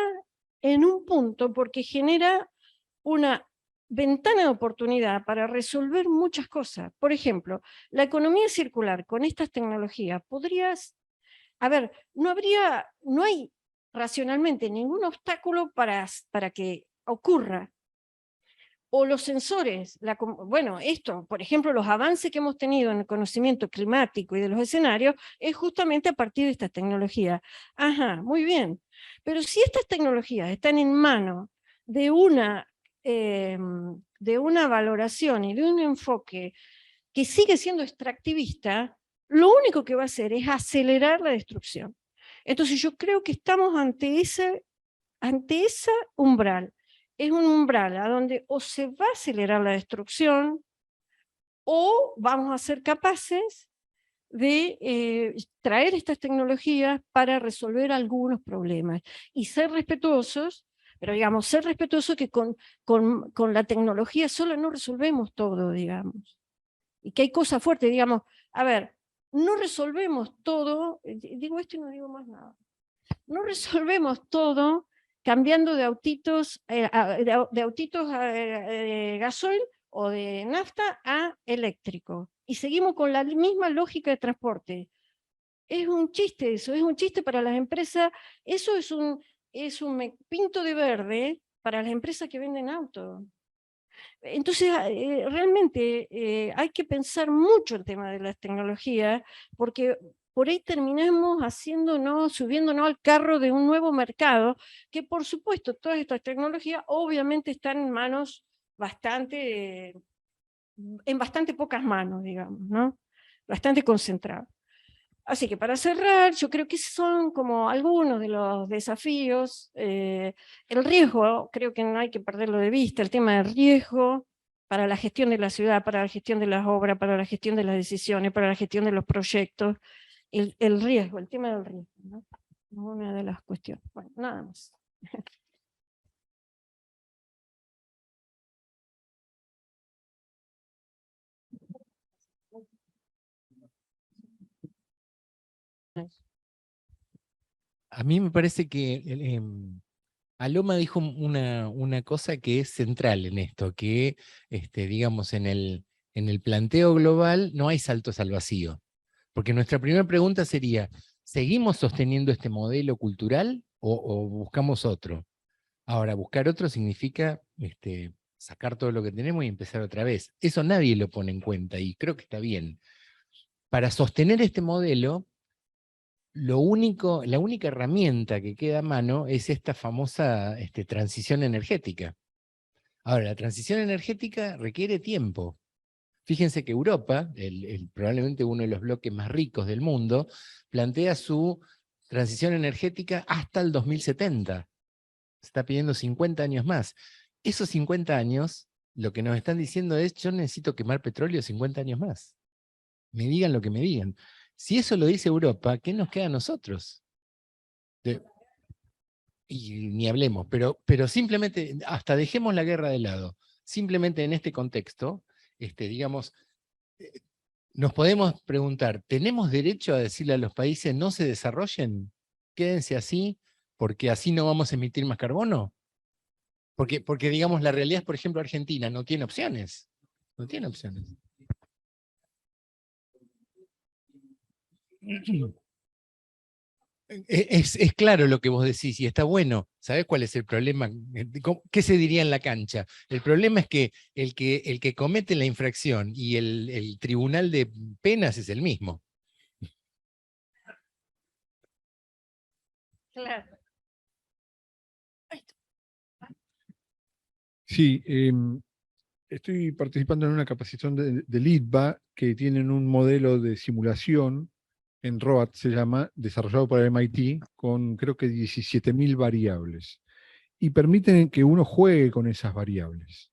A: en un punto porque genera una ventana de oportunidad para resolver muchas cosas. Por ejemplo, la economía circular con estas tecnologías no hay racionalmente ningún obstáculo para que ocurra. O los sensores, bueno, esto, por ejemplo, los avances que hemos tenido en el conocimiento climático y de los escenarios, es justamente a partir de esta tecnología. Ajá, muy bien. Pero si estas tecnologías están en manos de una valoración y de un enfoque que sigue siendo extractivista, lo único que va a hacer es acelerar la destrucción. Entonces yo creo que estamos ante ese umbral. Es un umbral a donde o se va a acelerar la destrucción o vamos a ser capaces de traer estas tecnologías para resolver algunos problemas y ser respetuosos, pero digamos, ser respetuosos que con la tecnología sola no resolvemos todo, digamos. Y que hay cosas fuertes, digamos, a ver, no resolvemos todo, digo esto y no digo más nada, no resolvemos todo cambiando de autitos, de autitos a gasoil o de nafta a eléctrico. Y seguimos con la misma lógica de transporte. Es un chiste eso, es un chiste para las empresas, eso es un me pinto de verde para las empresas que venden autos. Entonces, realmente hay que pensar mucho el tema de las tecnologías, porque por ahí terminamos subiéndonos al carro de un nuevo mercado, que por supuesto todas estas tecnologías obviamente están en manos en bastante pocas manos, digamos, ¿no? Bastante concentradas. Así que para cerrar, yo creo que esos son como algunos de los desafíos. El riesgo, creo que no hay que perderlo de vista, el tema del riesgo para la gestión de la ciudad, para la gestión de las obras, para la gestión de las decisiones, para la gestión de los proyectos, el riesgo, el tema del riesgo, ¿no? Una de las cuestiones. Bueno, nada más.
C: A mí me parece que Aloma dijo una cosa que es central en esto, que digamos en el planteo global no hay saltos al vacío. Porque nuestra primera pregunta sería, ¿seguimos sosteniendo este modelo cultural o buscamos otro? Ahora, buscar otro significa sacar todo lo que tenemos y empezar otra vez. Eso nadie lo pone en cuenta y creo que está bien. Para sostener este modelo, la única herramienta que queda a mano es esta famosa transición energética. Ahora, la transición energética requiere tiempo. Fíjense que Europa, probablemente uno de los bloques más ricos del mundo, plantea su transición energética hasta el 2070. Se está pidiendo 50 años más. Esos 50 años, lo que nos están diciendo es, yo necesito quemar petróleo 50 años más. Me digan lo que me digan. Si eso lo dice Europa, ¿qué nos queda a nosotros? Y ni hablemos, pero simplemente, hasta dejemos la guerra de lado, simplemente en este contexto, digamos, nos podemos preguntar, ¿tenemos derecho a decirle a los países no se desarrollen? Quédense así, porque así no vamos a emitir más carbono. Porque digamos, la realidad es, por ejemplo, Argentina no tiene opciones. No tiene opciones. Es claro lo que vos decís y está bueno. ¿Sabés cuál es el problema? ¿Qué se diría en la cancha? El problema es que el que comete la infracción y el tribunal de penas es el mismo.
A: Claro.
D: Sí, estoy participando en una capacitación del ITBA que tienen un modelo de simulación, en ROAT se llama, desarrollado por el MIT, con creo que 17.000 variables. Y permiten que uno juegue con esas variables.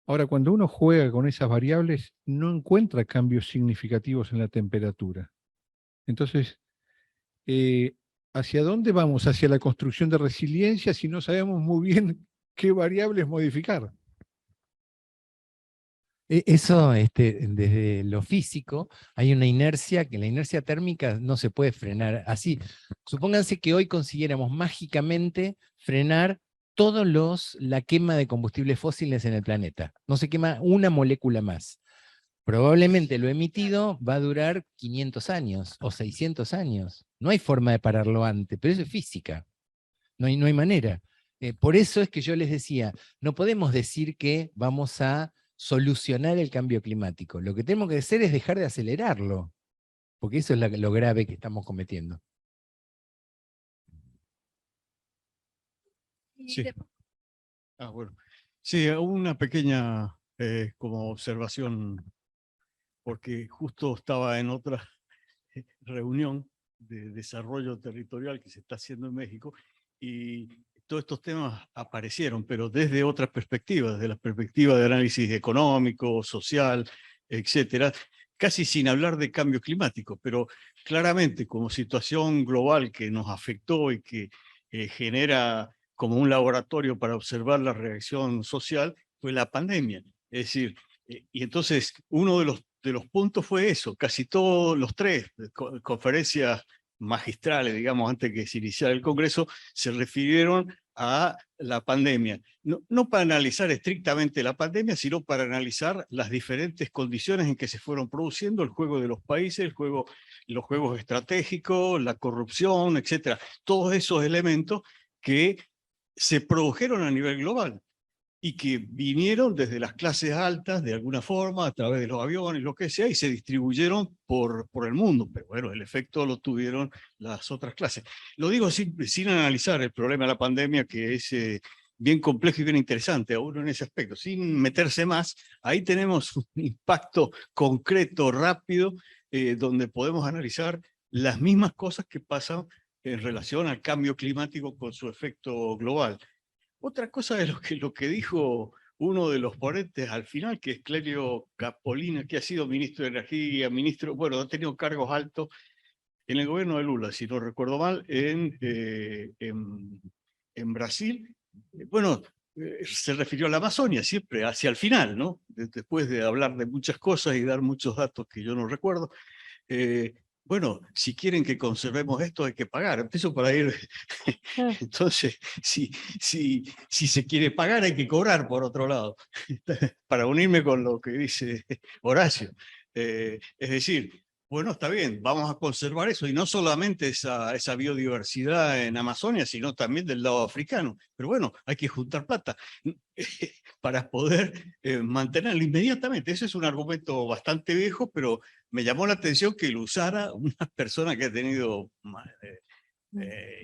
D: Ahora, cuando uno juega con esas variables, no encuentra cambios significativos en la temperatura. Entonces, ¿hacia dónde vamos? Hacia la construcción de resiliencia si no sabemos muy bien qué variables modificar.
C: Eso, desde lo físico, hay una inercia, que la inercia térmica no se puede frenar así. Supónganse que hoy consiguiéramos mágicamente frenar la quema de combustibles fósiles en el planeta. No se quema una molécula más. Probablemente lo emitido va a durar 500 años o 600 años. No hay forma de pararlo antes, pero eso es física. No hay manera. Por eso es que yo les decía, no podemos decir que vamos a solucionar el cambio climático. Lo que tenemos que hacer es dejar de acelerarlo, porque eso es lo grave que estamos cometiendo.
E: Sí. Bueno. Sí, una pequeña como observación, porque justo estaba en otra reunión de desarrollo territorial que se está haciendo en México y todos estos temas aparecieron, pero desde otras perspectivas, desde la perspectiva de análisis económico, social, etcétera, casi sin hablar de cambio climático, pero claramente como situación global que nos afectó y que genera como un laboratorio para observar la reacción social, fue la pandemia. Es decir, y entonces uno de los de los puntos fue eso, casi todos los tres conferencias magistrales, digamos, antes que se iniciara el Congreso, se refirieron a la pandemia. No para analizar estrictamente la pandemia, sino para analizar las diferentes condiciones en que se fueron produciendo el juego de los países, los juegos estratégicos, la corrupción, etcétera. Todos esos elementos que se produjeron a nivel global y que vinieron desde las clases altas, de alguna forma, a través de los aviones, lo que sea, y se distribuyeron por el mundo. Pero bueno, el efecto lo tuvieron las otras clases. Lo digo sin analizar el problema de la pandemia, que es bien complejo y bien interesante, aún en ese aspecto. Sin meterse más, ahí tenemos un impacto concreto, rápido, donde podemos analizar las mismas cosas que pasan en relación al cambio climático con su efecto global. Otra cosa es lo que dijo uno de los ponentes al final, que es Clelio Capolina, que ha sido ministro de Energía, bueno, ha tenido cargos altos en el gobierno de Lula, si no recuerdo mal, en Brasil. Bueno, se refirió a la Amazonia siempre hacia el final, ¿no? Después de hablar de muchas cosas y dar muchos datos que yo no recuerdo. Bueno, si quieren que conservemos esto hay que pagar. Empiezo por ahí. Entonces, si se quiere pagar hay que cobrar por otro lado. Para unirme con lo que dice Horacio. Es decir, bueno, está bien, vamos a conservar eso. Y no solamente esa biodiversidad en Amazonia, sino también del lado africano. Pero bueno, hay que juntar plata para poder mantenerlo inmediatamente. Ese es un argumento bastante viejo, pero me llamó la atención que lo usara una persona que ha tenido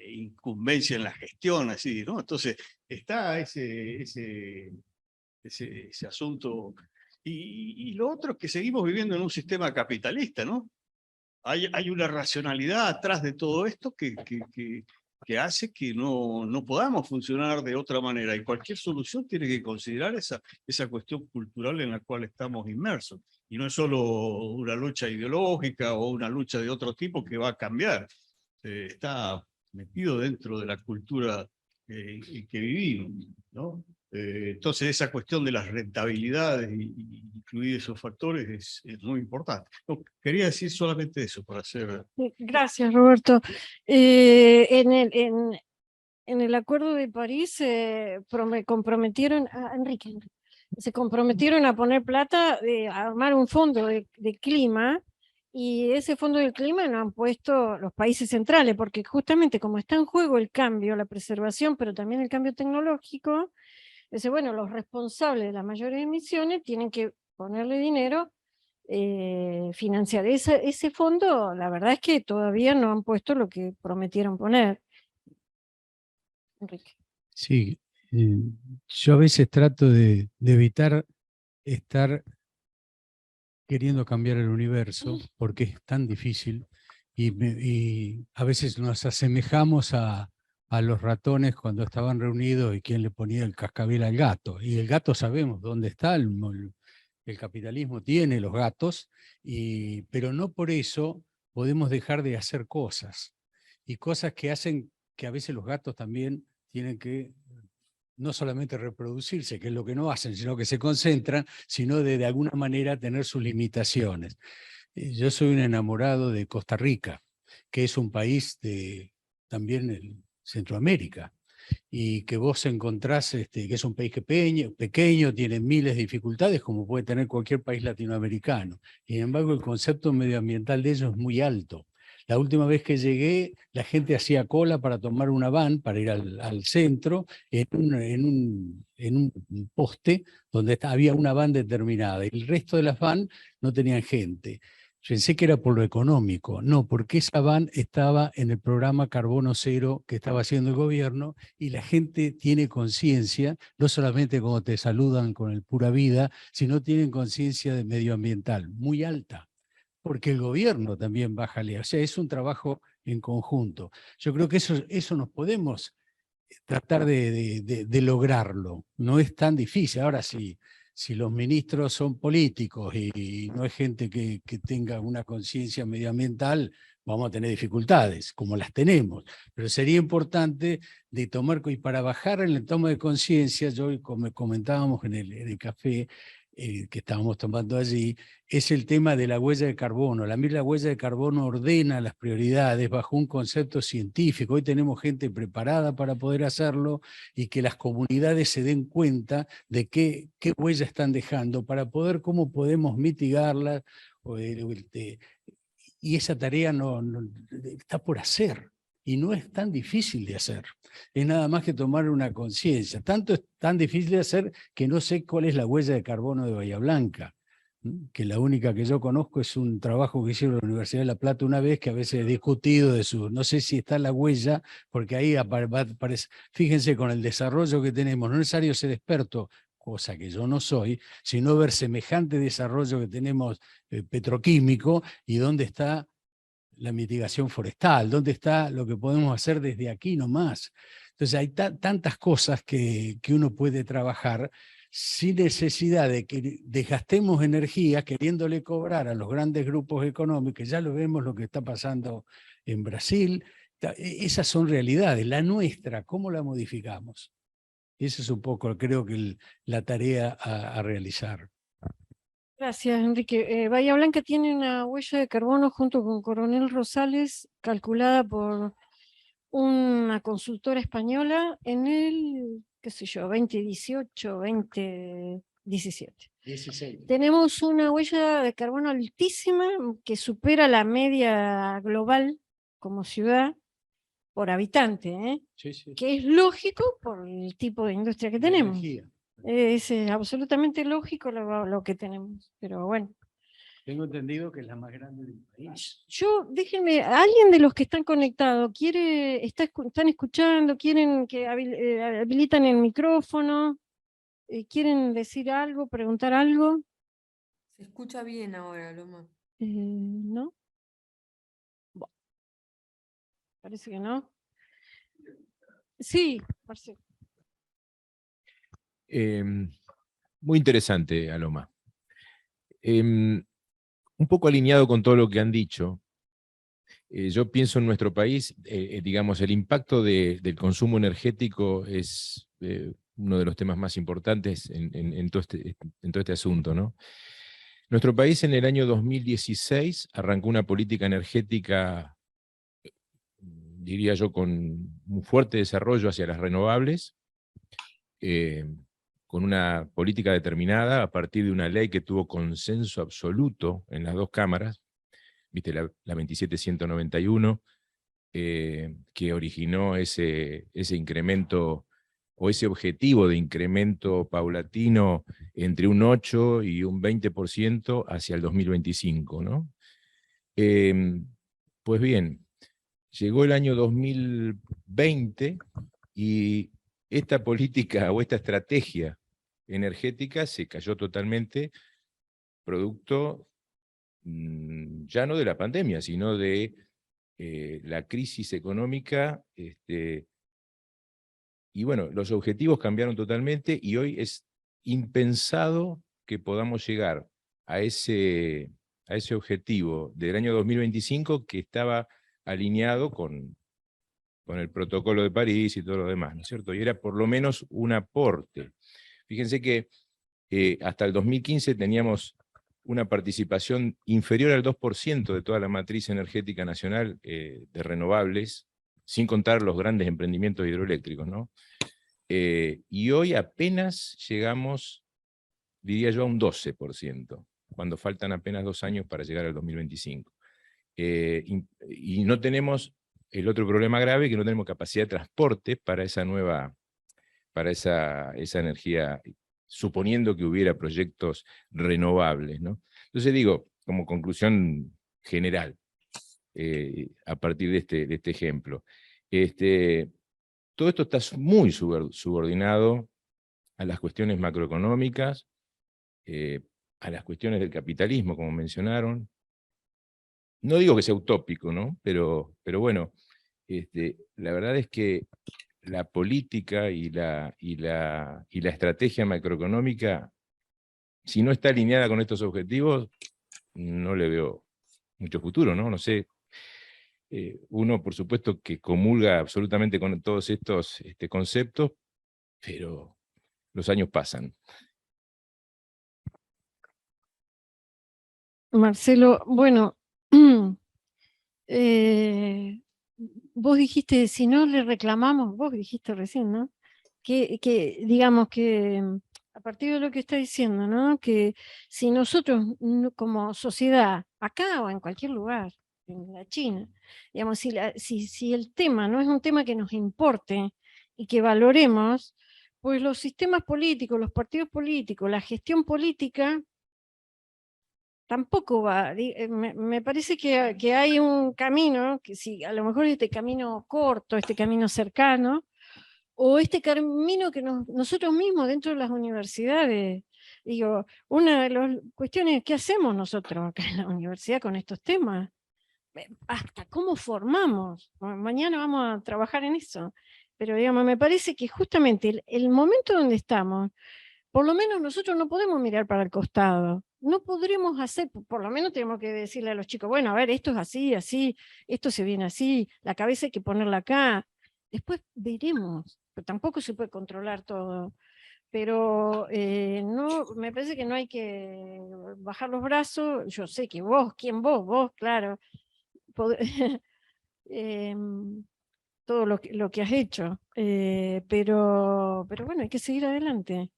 E: incumbencia en la gestión, así, ¿no? Entonces, está ese asunto. Y lo otro es que seguimos viviendo en un sistema capitalista, ¿no? Hay una racionalidad atrás de todo esto que hace que no podamos funcionar de otra manera. Y cualquier solución tiene que considerar esa cuestión cultural en la cual estamos inmersos. Y no es solo una lucha ideológica o una lucha de otro tipo que va a cambiar. Está metido dentro de la cultura que vivimos, ¿no? Entonces esa cuestión de las rentabilidades y incluir esos factores es muy importante. No, quería decir solamente eso para hacer...
A: Gracias, Roberto. En el Acuerdo de París comprometieron a Enrique. Se comprometieron a poner plata, a armar un fondo de clima, y ese fondo del clima lo han puesto los países centrales, porque justamente como está en juego el cambio, la preservación, pero también el cambio tecnológico, dice, bueno, los responsables de las mayores emisiones tienen que ponerle dinero, financiar ese fondo. La verdad es que todavía no han puesto lo que prometieron poner. Enrique.
F: Sí, yo a veces trato de evitar estar queriendo cambiar el universo, porque es tan difícil, y a veces nos asemejamos a los ratones cuando estaban reunidos y quién le ponía el cascabel al gato. Y el gato sabemos dónde está, el capitalismo tiene los gatos, pero no por eso podemos dejar de hacer cosas. Y cosas que hacen que a veces los gatos también tienen que no solamente reproducirse, que es lo que no hacen, sino que se concentran, sino de alguna manera tener sus limitaciones. Yo soy un enamorado de Costa Rica, que es un país también en Centroamérica, y que vos encontrás que es un país pequeño, tiene miles de dificultades, como puede tener cualquier país latinoamericano. Sin embargo, el concepto medioambiental de ellos es muy alto. La última vez que llegué, la gente hacía cola para tomar una van, para ir al centro, en un poste donde había una van determinada, y el resto de las van no tenían gente. Pensé que era por lo económico, no, porque esa van estaba en el programa Carbono Cero que estaba haciendo el gobierno, y la gente tiene conciencia, no solamente cuando te saludan con el pura vida, sino tienen conciencia de medioambiental muy alta, porque el gobierno también va a jalear. O sea, es un trabajo en conjunto. Yo creo que eso nos podemos tratar de lograrlo. No es tan difícil. Ahora sí. Si los ministros son políticos y no es gente que tenga una conciencia medioambiental, vamos a tener dificultades, como las tenemos. Pero sería importante de tomar, y para bajar en la toma de conciencia, yo como comentábamos en el café, que estábamos tomando allí, es el tema de la huella de carbono. La huella de carbono ordena las prioridades bajo un concepto científico. Hoy tenemos gente preparada para poder hacerlo y que las comunidades se den cuenta de qué huella están dejando para poder, cómo podemos mitigarla. Y esa tarea está por hacer. Y no es tan difícil de hacer. Es nada más que tomar una conciencia. Tanto es tan difícil de hacer que no sé cuál es la huella de carbono de Bahía Blanca, que la única que yo conozco es un trabajo que hicieron en la Universidad de La Plata una vez, que a veces he discutido de su, no sé si está la huella, porque ahí aparece, fíjense, con el desarrollo que tenemos, no es necesario ser experto, cosa que yo no soy, sino ver semejante desarrollo que tenemos petroquímico y dónde está la mitigación forestal, dónde está lo que podemos hacer desde aquí nomás. Entonces hay tantas cosas que uno puede trabajar sin necesidad de que desgastemos energía queriéndole cobrar a los grandes grupos económicos. Ya lo vemos lo que está pasando en Brasil. Esas son realidades. La nuestra, ¿cómo la modificamos? Esa es un poco, creo que la tarea a realizar.
A: Gracias, Enrique. Bahía Blanca tiene una huella de carbono junto con Coronel Rosales, calculada por una consultora española en el, qué sé yo, 2018, 2017.
F: 16.
A: Tenemos una huella de carbono altísima que supera la media global como ciudad por habitante, ¿eh?
F: Sí, sí.
A: Que es lógico por el tipo de industria que tenemos.
F: Energía.
A: Es absolutamente lógico lo que tenemos, pero bueno.
F: Tengo entendido que es la más grande del país.
A: Déjenme, alguien de los que están conectados están escuchando, quieren que habilitan el micrófono, quieren decir algo, preguntar algo.
B: Se escucha bien ahora, Loma.
A: ¿No? Bueno, parece que no. Sí, Marcelo.
G: Muy interesante, Aloma. Un poco alineado con todo lo que han dicho, yo pienso en nuestro país, digamos, el impacto del consumo energético es uno de los temas más importantes en todo este asunto, ¿no? Nuestro país en el año 2016 arrancó una política energética, diría yo, con un fuerte desarrollo hacia las renovables, con una política determinada a partir de una ley que tuvo consenso absoluto en las dos cámaras, viste, la 27191, que originó ese incremento, o ese objetivo de incremento paulatino entre un 8 y un 20% hacia el 2025, ¿no? Pues bien, llegó el año 2020 y esta política o esta estrategia energética se cayó totalmente, producto ya no de la pandemia, sino de la crisis económica, y bueno, los objetivos cambiaron totalmente y hoy es impensado que podamos llegar a ese objetivo del año 2025 que estaba alineado con el protocolo de París y todo lo demás, ¿no es cierto? Y era por lo menos un aporte. Fíjense que hasta el 2015 teníamos una participación inferior al 2% de toda la matriz energética nacional de renovables, sin contar los grandes emprendimientos hidroeléctricos, ¿no? Y hoy apenas llegamos, diría yo, a un 12%, cuando faltan apenas 2 años para llegar al 2025. Y no tenemos el otro problema grave, que no tenemos capacidad de transporte para esa energía, suponiendo que hubiera proyectos renovables, ¿no? Entonces digo, como conclusión general, a partir de este ejemplo, todo esto está muy subordinado a las cuestiones macroeconómicas, a las cuestiones del capitalismo, como mencionaron. No digo que sea utópico, ¿no? Pero bueno, la verdad es que la política y la estrategia macroeconómica, si no está alineada con estos objetivos, no le veo mucho futuro, ¿no? No sé, uno por supuesto que comulga absolutamente con todos estos conceptos, pero los años pasan.
A: Marcelo, bueno, vos dijiste, si no le reclamamos, vos dijiste recién, ¿no? Que digamos que a partir de lo que está diciendo, ¿no? Que si nosotros como sociedad, acá o en cualquier lugar, en la China, digamos, si el tema no es un tema que nos importe y que valoremos, pues los sistemas políticos, los partidos políticos, la gestión política tampoco va. Me parece que hay un camino, que si a lo mejor este camino corto, este camino cercano, o este camino que nosotros mismos dentro de las universidades, digo, una de las cuestiones que hacemos nosotros acá en la universidad con estos temas, hasta cómo formamos. Mañana vamos a trabajar en eso, pero digamos, me parece que justamente el momento donde estamos, por lo menos nosotros no podemos mirar para el costado, no podremos hacer, por lo menos tenemos que decirle a los chicos, bueno, a ver, esto es así, así, esto se viene así, la cabeza hay que ponerla acá, después veremos, pero tampoco se puede controlar todo. Pero no, me parece que no hay que bajar los brazos. Yo sé que vos, ¿quién vos? Vos, claro, em, todo lo que has hecho, pero bueno, hay que seguir adelante.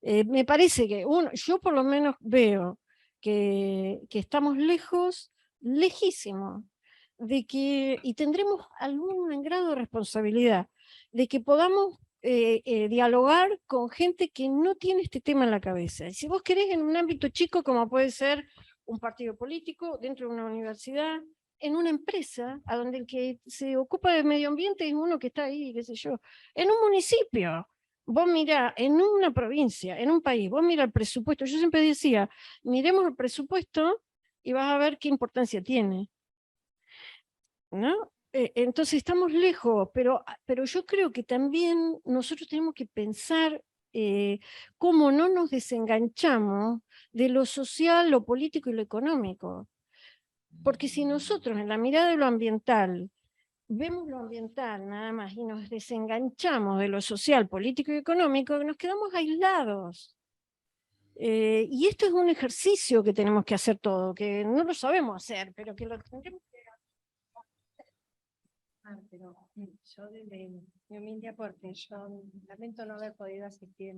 A: Me parece que yo por lo menos veo que estamos lejos, lejísimos, y tendremos algún grado de responsabilidad, de que podamos dialogar con gente que no tiene este tema en la cabeza. Y si vos querés en un ámbito chico, como puede ser un partido político, dentro de una universidad, en una empresa, a donde el que se ocupa del medio ambiente es uno que está ahí, qué sé yo, en un municipio. Vos mirá, en una provincia, en un país, vos mirá el presupuesto. Yo siempre decía, miremos el presupuesto y vas a ver qué importancia tiene, ¿no? Entonces estamos lejos, pero yo creo que también nosotros tenemos que pensar cómo no nos desenganchamos de lo social, lo político y lo económico. Porque si nosotros en la mirada de lo ambiental vemos lo ambiental nada más y nos desenganchamos de lo social, político y económico, nos quedamos aislados. Y esto es un ejercicio que tenemos que hacer todo, que no lo sabemos hacer, pero que lo tendremos que
H: pero yo desde mi humilde aporte, yo lamento no haber podido asistir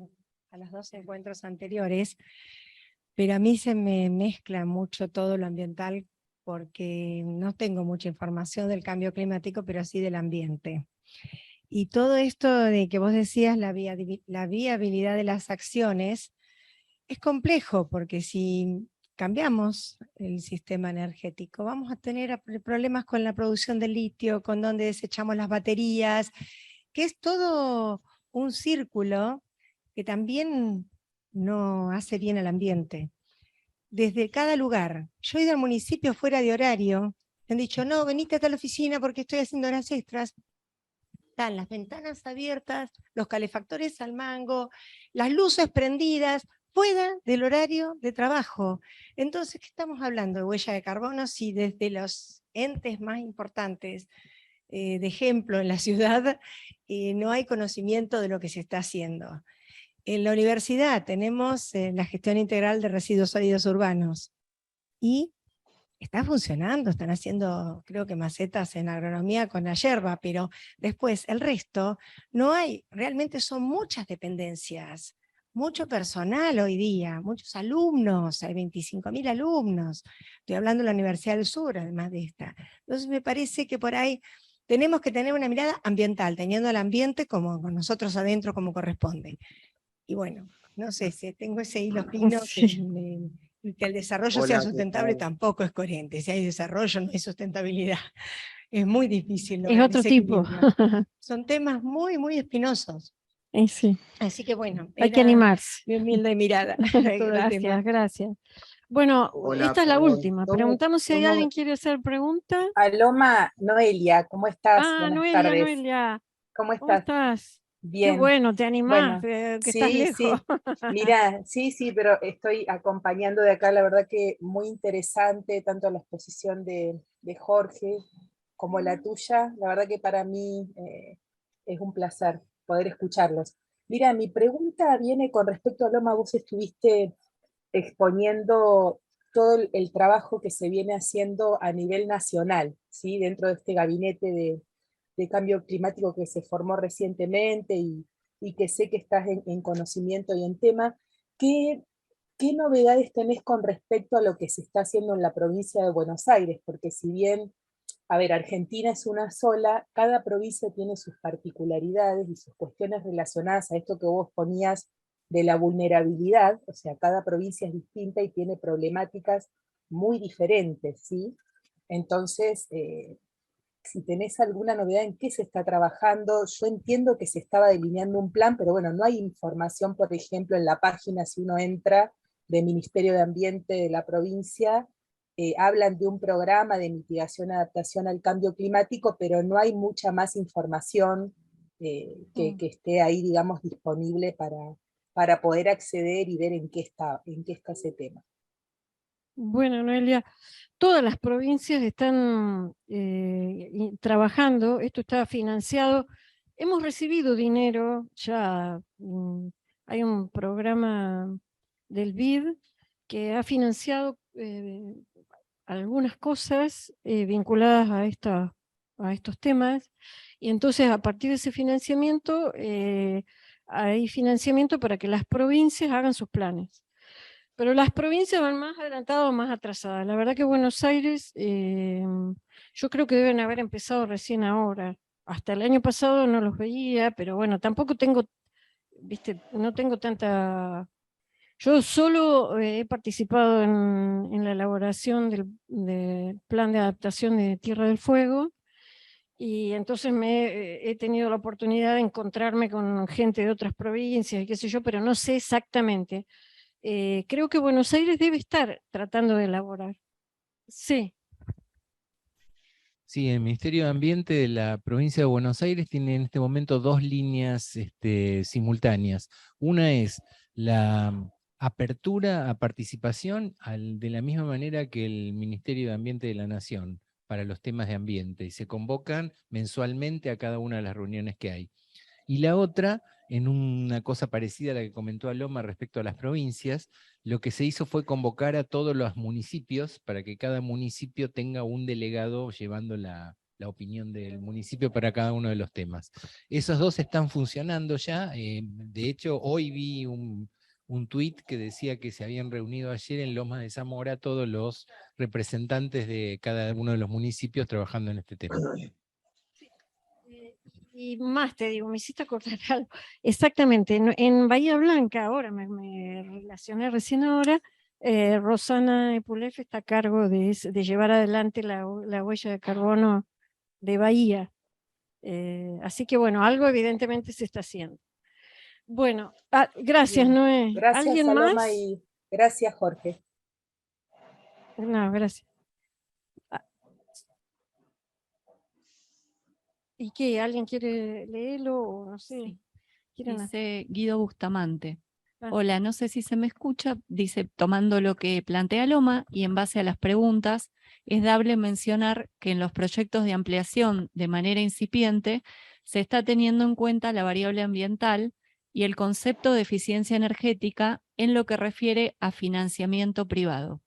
H: a los 2 encuentros anteriores, pero a mí se me mezcla mucho todo lo ambiental porque no tengo mucha información del cambio climático, pero sí del ambiente. Y todo esto de que vos decías, la viabilidad de las acciones, es complejo porque si cambiamos el sistema energético, vamos a tener problemas con la producción de litio, con donde desechamos las baterías, que es todo un círculo que también no hace bien al ambiente. Desde cada lugar, yo he ido al municipio fuera de horario, me han dicho, no, venite a tal oficina porque estoy haciendo horas extras. Están las ventanas abiertas, los calefactores al mango, las luces prendidas, fuera del horario de trabajo. Entonces, ¿qué estamos hablando de huella de carbono si desde los entes más importantes, de ejemplo en la ciudad, no hay conocimiento de lo que se está haciendo? En la universidad tenemos la gestión integral de residuos sólidos urbanos y está funcionando, están haciendo creo que macetas en agronomía con la yerba, pero después el resto no hay, realmente son muchas dependencias, mucho personal hoy día, muchos alumnos, hay 25.000 alumnos, estoy hablando de la Universidad del Sur además de esta. Entonces me parece que por ahí tenemos que tener una mirada ambiental, teniendo el ambiente como con nosotros adentro como corresponde. Y bueno, no sé si tengo ese hilo fino que el desarrollo sea sustentable tampoco es coherente. Si hay desarrollo no hay sustentabilidad. Es muy difícil
A: es
H: lograr
A: otro
H: ese
A: tipo.
H: equilibrio. Son temas muy, muy espinosos.
A: Sí.
H: Así que bueno,
A: Hay que
H: era
A: animarse.
H: mi humilde mirada. Todo el tema.
A: Gracias, gracias. Bueno,
I: Hola,
A: esta es la
I: perdón,
A: última. Preguntamos si hay alguien que quiere hacer pregunta.
I: Aloma, Noelia, ¿cómo estás?
A: Ah,
I: Buenas
A: Noelia,
I: tardes.
A: Noelia.
I: ¿Cómo
A: ¿Cómo
I: estás?
A: estás? Qué
I: Bien.
A: bueno, te animás,
I: Bueno,
A: que estás
I: sí,
A: lejos.
I: sí. Mira, sí, pero estoy acompañando de acá, la verdad que muy interesante, tanto la exposición de Jorge como la tuya. La verdad que para mí es un placer poder escucharlos. Mira, mi pregunta viene con respecto a Loma, vos estuviste exponiendo todo el trabajo que se viene haciendo a nivel nacional, ¿sí? Dentro de este gabinete de cambio climático que se formó recientemente y que sé que estás en conocimiento y en tema. ¿Qué, ¿Qué novedades tenés con respecto a lo que se está haciendo en la provincia de Buenos Aires? Porque si bien, a ver, Argentina es una sola, cada provincia tiene sus particularidades y sus cuestiones relacionadas a esto que vos ponías de la vulnerabilidad, o sea, cada provincia es distinta y tiene problemáticas muy diferentes, ¿sí? Entonces, si tenés alguna novedad en qué se está trabajando, yo entiendo que se estaba delineando un plan, pero bueno, no hay información, por ejemplo, en la página, si uno entra del Ministerio de Ambiente de la provincia, hablan de un programa de mitigación y adaptación al cambio climático, pero no hay mucha más información que esté ahí, digamos, disponible para poder acceder y ver en qué está ese tema.
A: Bueno, Noelia, todas las provincias están trabajando, esto está financiado, hemos recibido dinero, ya hay un programa del BID que ha financiado algunas cosas vinculadas a estos temas, y entonces a partir de ese financiamiento hay financiamiento para que las provincias hagan sus planes. Pero las provincias van más adelantadas o más atrasadas. La verdad que Buenos Aires, yo creo que deben haber empezado recién ahora. Hasta el año pasado no los veía, pero bueno, tampoco tengo, viste, no tengo tanta... Yo solo he participado en la elaboración del plan de adaptación de Tierra del Fuego, y entonces he tenido la oportunidad de encontrarme con gente de otras provincias y qué sé yo, pero no sé exactamente. Creo que Buenos Aires debe estar tratando de elaborar. Sí.
C: Sí, el Ministerio de Ambiente de la provincia de Buenos Aires tiene en este momento dos líneas simultáneas. Una es la apertura a participación de la misma manera que el Ministerio de Ambiente de la Nación para los temas de ambiente, y se convocan mensualmente a cada una de las reuniones que hay. Y la otra, en una cosa parecida a la que comentó Aloma respecto a las provincias, lo que se hizo fue convocar a todos los municipios para que cada municipio tenga un delegado llevando la opinión del municipio para cada uno de los temas. Esos dos están funcionando ya. De hecho, hoy vi un tuit que decía que se habían reunido ayer en Lomas de Zamora todos los representantes de cada uno de los municipios trabajando en este tema.
A: Y más te digo, me hiciste acordar algo. Exactamente, en Bahía Blanca, ahora me relacioné recién ahora, Rosana Epulef está a cargo de llevar adelante la huella de carbono de Bahía. Así que bueno, algo evidentemente se está haciendo. Bueno, gracias,
I: Bien.
A: Noé.
I: Gracias,
A: ¿Alguien
I: Saloma,
A: más?
I: y gracias, Jorge.
A: No, gracias. ¿Y qué? ¿Alguien quiere leerlo? O no sé.
J: Sí.
A: ¿Quieren
J: Dice Guido Bustamante.
A: Ah.
J: Hola, no sé si se me escucha. Dice, tomando lo que plantea Loma y en base a las preguntas, es dable mencionar que en los proyectos de ampliación de manera incipiente se está teniendo en cuenta la variable ambiental y el concepto de eficiencia energética en lo que refiere a financiamiento privado,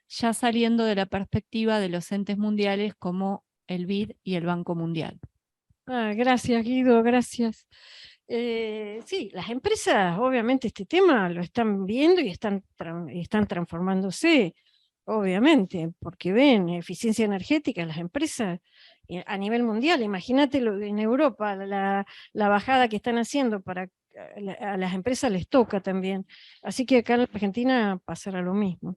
J: ya saliendo de la perspectiva de los entes mundiales como el BID y el Banco Mundial.
A: Gracias, Guido, gracias. Sí, las empresas obviamente este tema lo están viendo y están transformándose, obviamente, porque ven eficiencia energética las empresas a nivel mundial. Imagínate en Europa, la bajada que están haciendo para a las empresas les toca también. Así que acá en Argentina pasará lo mismo.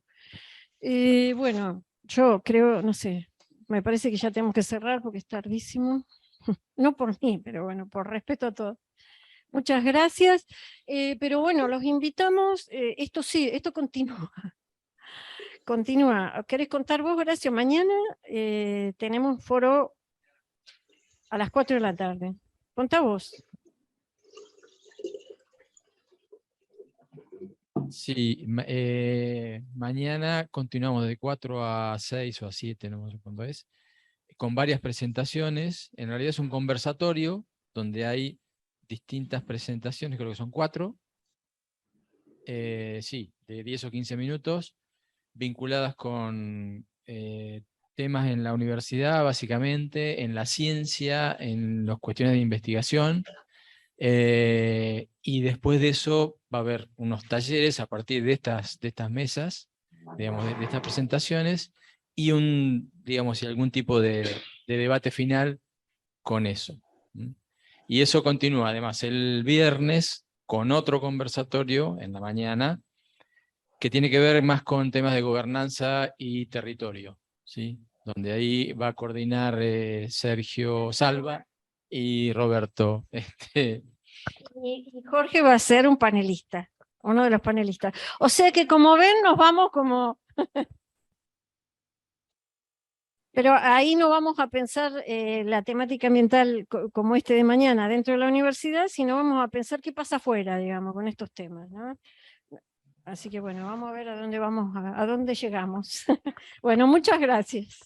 A: Bueno, yo creo, no sé, me parece que ya tenemos que cerrar porque es tardísimo. No por mí, pero bueno, por respeto a todos. Muchas gracias, pero bueno, los invitamos, esto sí, esto continúa. Continúa. ¿Querés contar vos, Horacio? Mañana tenemos foro a las 4 de la tarde. Contá vos.
K: Sí, mañana continuamos de 4 a 6 o a 7, no sé cuándo es, con varias presentaciones. En realidad es un conversatorio donde hay distintas presentaciones, creo que son 4, sí, de 10 o 15 minutos, vinculadas con temas en la universidad, básicamente, en la ciencia, en las cuestiones de investigación. Y después de eso va a haber unos talleres a partir de estas mesas, digamos, de estas presentaciones, y digamos, y algún tipo de debate final con eso. Y eso continúa además el viernes con otro conversatorio en la mañana que tiene que ver más con temas de gobernanza y territorio, ¿sí? Donde ahí va a coordinar Sergio Salva y Roberto.
A: Y Jorge va a ser un panelista, uno de los panelistas. O sea que como ven, nos vamos como... Pero ahí no vamos a pensar la temática ambiental como este de mañana dentro de la universidad, sino vamos a pensar qué pasa afuera, digamos, con estos temas, ¿no? Así que bueno, vamos a ver a dónde vamos, a dónde llegamos. Bueno, muchas gracias.